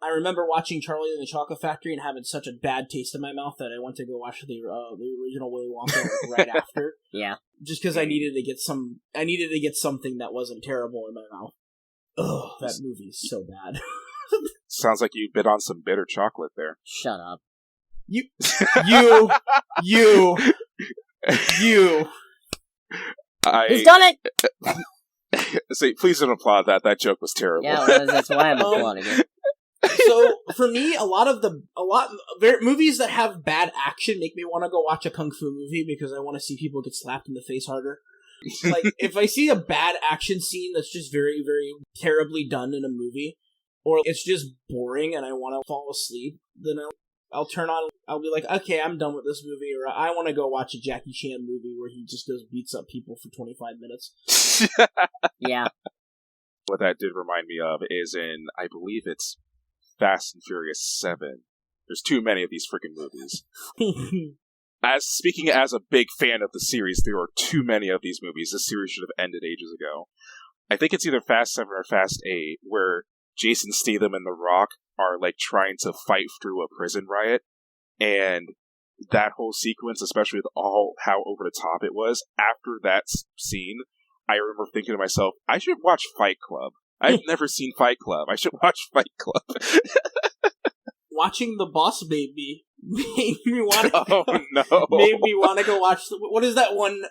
I remember watching Charlie and the Chocolate Factory and having such a bad taste in my mouth that I went to go watch the original Willy Wonka right after.
Yeah.
Just because I needed to get something that wasn't terrible in my mouth. Ugh, that movie's so bad.
Sounds like you bit on some bitter chocolate there.
Shut up.
You.
He's done it!
See, please don't applaud that. That joke was terrible.
Yeah, that's why I'm applauding it.
So for me, movies that have bad action make me want to go watch a kung fu movie because I want to see people get slapped in the face harder. Like if I see a bad action scene that's just very, very terribly done in a movie, or it's just boring and I want to fall asleep, then I'll turn on. I'll be like, okay, I'm done with this movie, or I want to go watch a Jackie Chan movie where he just goes beats up people for 25 minutes.
Yeah.
What that did remind me of is I believe it's Fast and Furious 7. There's too many of these freaking movies. Speaking as a big fan of the series, there are too many of these movies. This series should have ended ages ago. I think it's either Fast 7 or Fast 8, where Jason Statham and The Rock are like trying to fight through a prison riot, and that whole sequence, especially with how over the top it was, after that scene, I remember thinking to myself, I should watch Fight Club. I've never seen Fight Club. I should watch Fight Club.
Watching The Boss Baby made me want to.
Oh no!
Made me want to go watch. What is that one?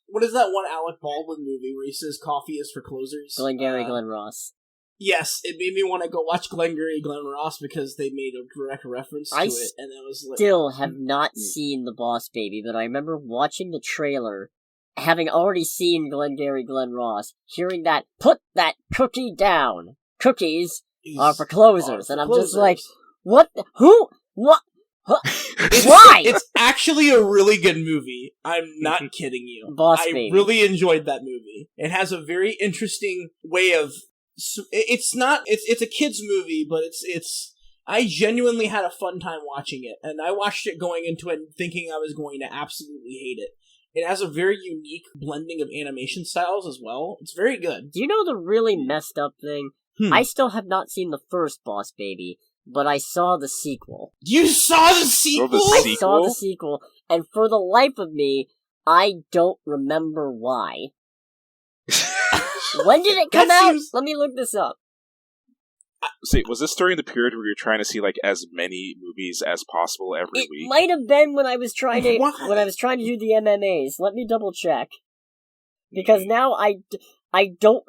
What is that one Alec Baldwin movie where he says coffee is for closers?
Glengarry Glen Ross.
Yes, it made me want to go watch Glengarry Glen Ross because they made a direct reference to it, and I was like,
still have not seen The Boss Baby, but I remember watching the trailer, having already seen Glengarry Glen Ross, hearing that, put that cookie down. Cookies are for closers. And I'm just like, what? Who? What? Why?
It's actually a really good movie. I'm not kidding you.
Boss Baby.
I really enjoyed that movie. It has a very interesting way of... It's a kid's movie, but I genuinely had a fun time watching it. And I watched it going into it thinking I was going to absolutely hate it. It has a very unique blending of animation styles as well. It's very good.
Do you know the really messed up thing? I still have not seen the first Boss Baby, but I saw the sequel.
You saw the sequel?
I saw the sequel, and for the life of me, I don't remember why. When did it come out? Let me look this up.
See, was this during the period where you're trying to see like as many movies as possible every week?
It might have been when I was trying to do the MMAs. Let me double check, because now I don't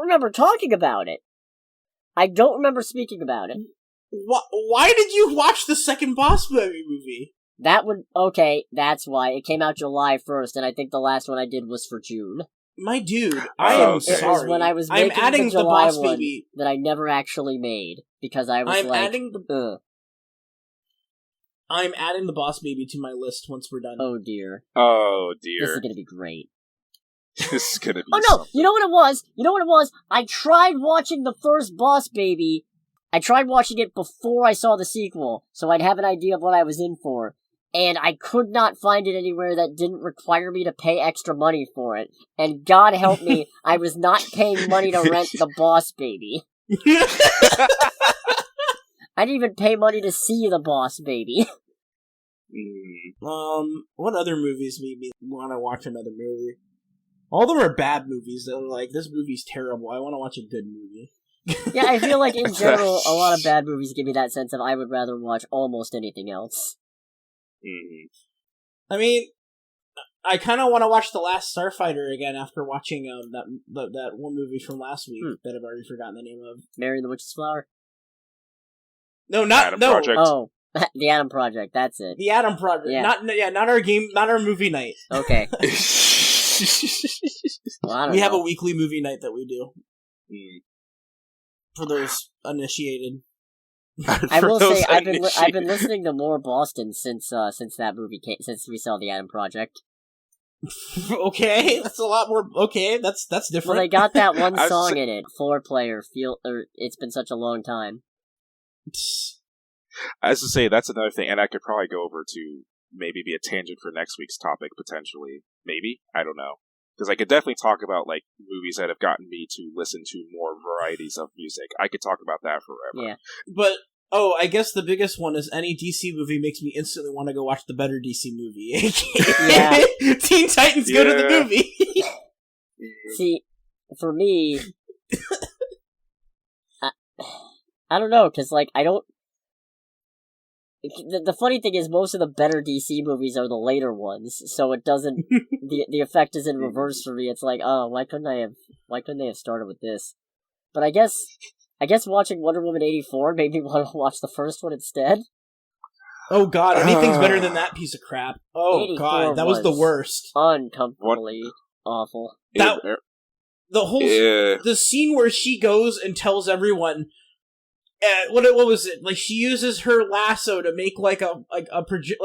remember talking about it. I don't remember speaking about it.
Why did you watch the second Boss Baby movie?
That's why. It came out July 1st, and I think the last one I did was for June.
My dude, I am sorry.
It was when I was making
adding
the July
Boss
one
Baby
that I never actually made, because I was
I'm adding the Boss Baby to my list once we're done.
Oh dear.
This
is gonna be great.
This is gonna be
something. You know what it was? I tried watching the first Boss Baby. I tried watching it before I saw the sequel, so I'd have an idea of what I was in for. And I could not find it anywhere that didn't require me to pay extra money for it. And God help me, I was not paying money to rent the Boss Baby. I didn't even pay money to see the Boss Baby.
What other movies made me want to watch another movie? All of them are bad movies that are like, this movie's terrible, I want to watch a good movie.
Yeah, I feel like in general, a lot of bad movies give me that sense of I would rather watch almost anything else.
Mm-hmm.
I mean, I kind of want to watch The Last Starfighter again after watching that one movie from last week that I've already forgotten the name of.
Mary and the Witch's Flower?
No, not... No.
Project.
Oh, The Atom Project, that's it.
The Atom Project.
Yeah.
Not our movie night.
Okay. Well,
we have a weekly movie night that we do.
Mm.
For those initiated.
I will say I've been listening to more Boston since that movie came, since we saw The Atom Project.
Okay, that's a lot more. Okay, that's different.
Well, they got that one song in it, Floor Player. It's been such a long time.
I was to say, that's another thing, and I could probably go over to maybe be a tangent for next week's topic, potentially. Maybe? I don't know. Because I could definitely talk about, like, movies that have gotten me to listen to more varieties of music. I could talk about that forever.
Yeah.
But, I guess the biggest one is any DC movie makes me instantly want to go watch the better DC movie. Yeah. Teen Titans, go to the movie!
See, for me... I don't know, because, like, I don't... The funny thing is, most of the better DC movies are the later ones, so it doesn't... the effect is in reverse for me. It's like, oh, why couldn't they have started with this? But I guess watching Wonder Woman 84 made me want to watch the first one instead.
Oh god, anything's better than that piece of crap. Oh god, that was the worst.
Uncomfortably awful.
The scene where she goes and tells everyone... what was it? Like, she uses her lasso to make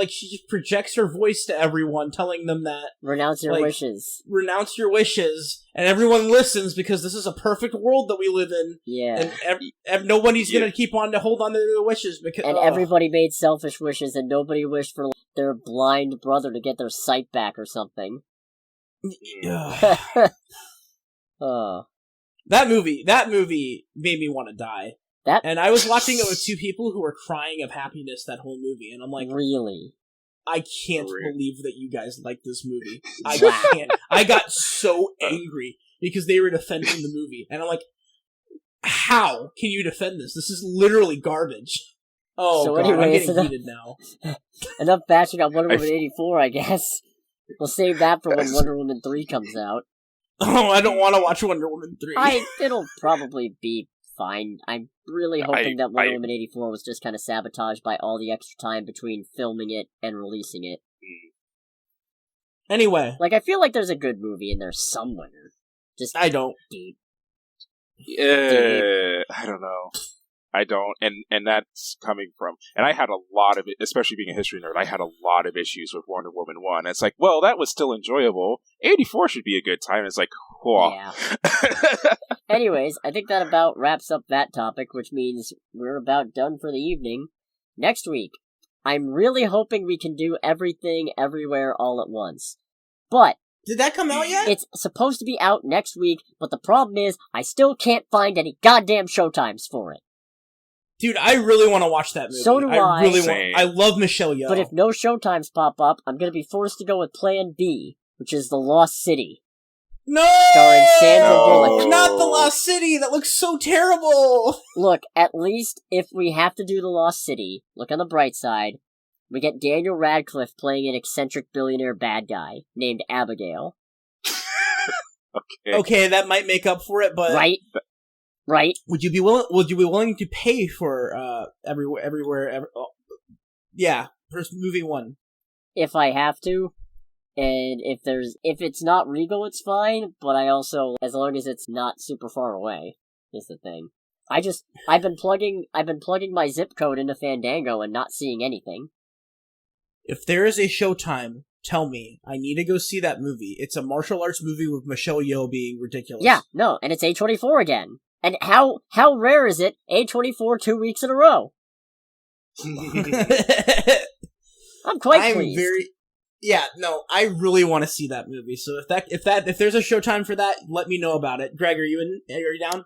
she just projects her voice to everyone, telling them that
renounce your wishes,
and everyone listens because this is a perfect world that we live in.
Yeah,
and nobody's gonna keep on to hold on to their wishes because
everybody made selfish wishes, and nobody wished for their blind brother to get their sight back or something.
That movie made me want to die. And I was watching it with two people who were crying of happiness that whole movie, and I'm like,
really?
I can't believe that you guys like this movie. I can't. I got so angry because they were defending the movie, and I'm like, how can you defend this? This is literally garbage. Oh, so God, I'm getting heated now.
Enough bashing on Wonder Woman 84, I guess. We'll save that for when Wonder Woman 3 comes out.
Oh, I don't want to watch Wonder Woman 3.
It'll probably be fine. I'm really hoping that Wonder Woman 84 was just kind of sabotaged by all the extra time between filming it and releasing it.
Anyway.
Like, I feel like there's a good movie in there somewhere. Just
I don't.
Deep.
I don't know. I don't, and that's coming from, and I had a lot of it, especially being a history nerd, I had a lot of issues with Wonder Woman 1. It's like, well, that was still enjoyable. 84 should be a good time. It's like, whoa.
Yeah. Anyways, I think that about wraps up that topic, which means we're about done for the evening. Next week, I'm really hoping we can do Everything Everywhere All at Once. But
did that come out yet?
It's supposed to be out next week, but the problem is I still can't find any goddamn showtimes for it.
Dude, I really want to watch that movie.
So do I.
I love Michelle Yeoh.
But if no showtimes pop up, I'm going to be forced to go with Plan B, which is The Lost City.
No!
Starring Sandra Bullock.
Not The Lost City! That looks so terrible!
Look, at least if we have to do The Lost City, look on the bright side, we get Daniel Radcliffe playing an eccentric billionaire bad guy named Abigail.
Okay, that might make up for it, but...
Right.
Would you be willing to pay for everywhere? Yeah, for movie 1.
If I have to, and if it's not Regal, it's fine. But I also, as long as it's not super far away, is the thing. I've been plugging my zip code into Fandango and not seeing anything.
If there is a showtime, tell me. I need to go see that movie. It's a martial arts movie with Michelle Yeoh being ridiculous.
Yeah, no, and it's A24 again. And how rare is it? A24 2 weeks in a row. I'm quite pleased.
I really want to see that movie. So if there's a showtime for that, let me know about it. Greg, are you down?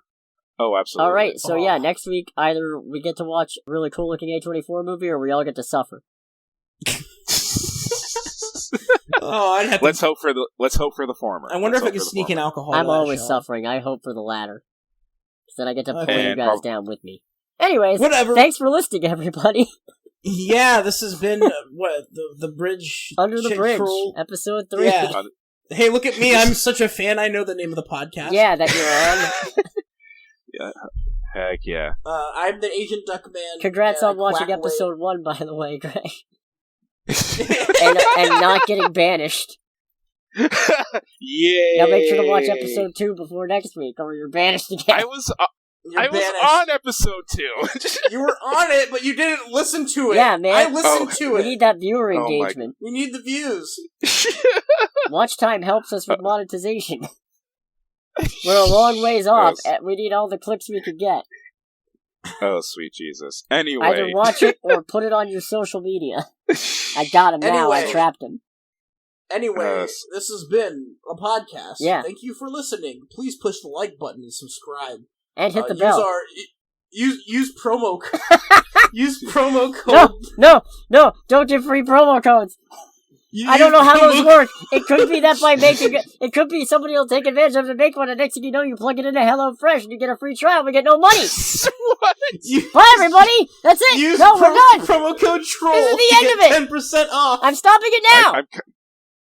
Oh, absolutely.
All right, so yeah, next week either we get to watch a really cool looking A24 movie, or we all get to suffer.
Let's hope for the former.
I wonder if I can sneak in alcohol.
I'm always suffering. I hope for the latter. Then I get to pull you guys down with me. Anyways,
whatever.
Thanks for listening, everybody.
Yeah, this has been the bridge
Under the Bridge, episode 3.
Yeah. Hey, look at me! I'm such a fan. I know the name of the podcast.
Yeah, that you're on.
Yeah, heck yeah.
I'm the Asian Duck Man.
Congrats on watching episode 1, by the way, Greg. and not getting banished.
Yeah.
Now make sure to watch episode 2 before next week, or you're banished again.
I was on episode 2.
You were on it, but you didn't listen to it.
Yeah, man.
I listened to it.
We need that viewer engagement.
We need the views.
Watch time helps us with monetization. We're a long ways off. We need all the clicks we could get.
Oh, sweet Jesus. Anyway.
Either watch it or put it on your social media. I got him now. I trapped him.
Anyway, this has been a podcast.
Yeah.
Thank you for listening. Please push the like button and subscribe.
And hit the bell.
Use promo code.
No! Don't do free promo codes. I don't know how those work. It could be that by making it. It could be somebody will take advantage of it and make one, and next thing you know, you plug it into HelloFresh and you get a free trial. We get no money.
What?
Bye, everybody. That's it.
Use
we're done.
Promo code TROLL.
This is the end of it.
10% off.
I'm stopping it now.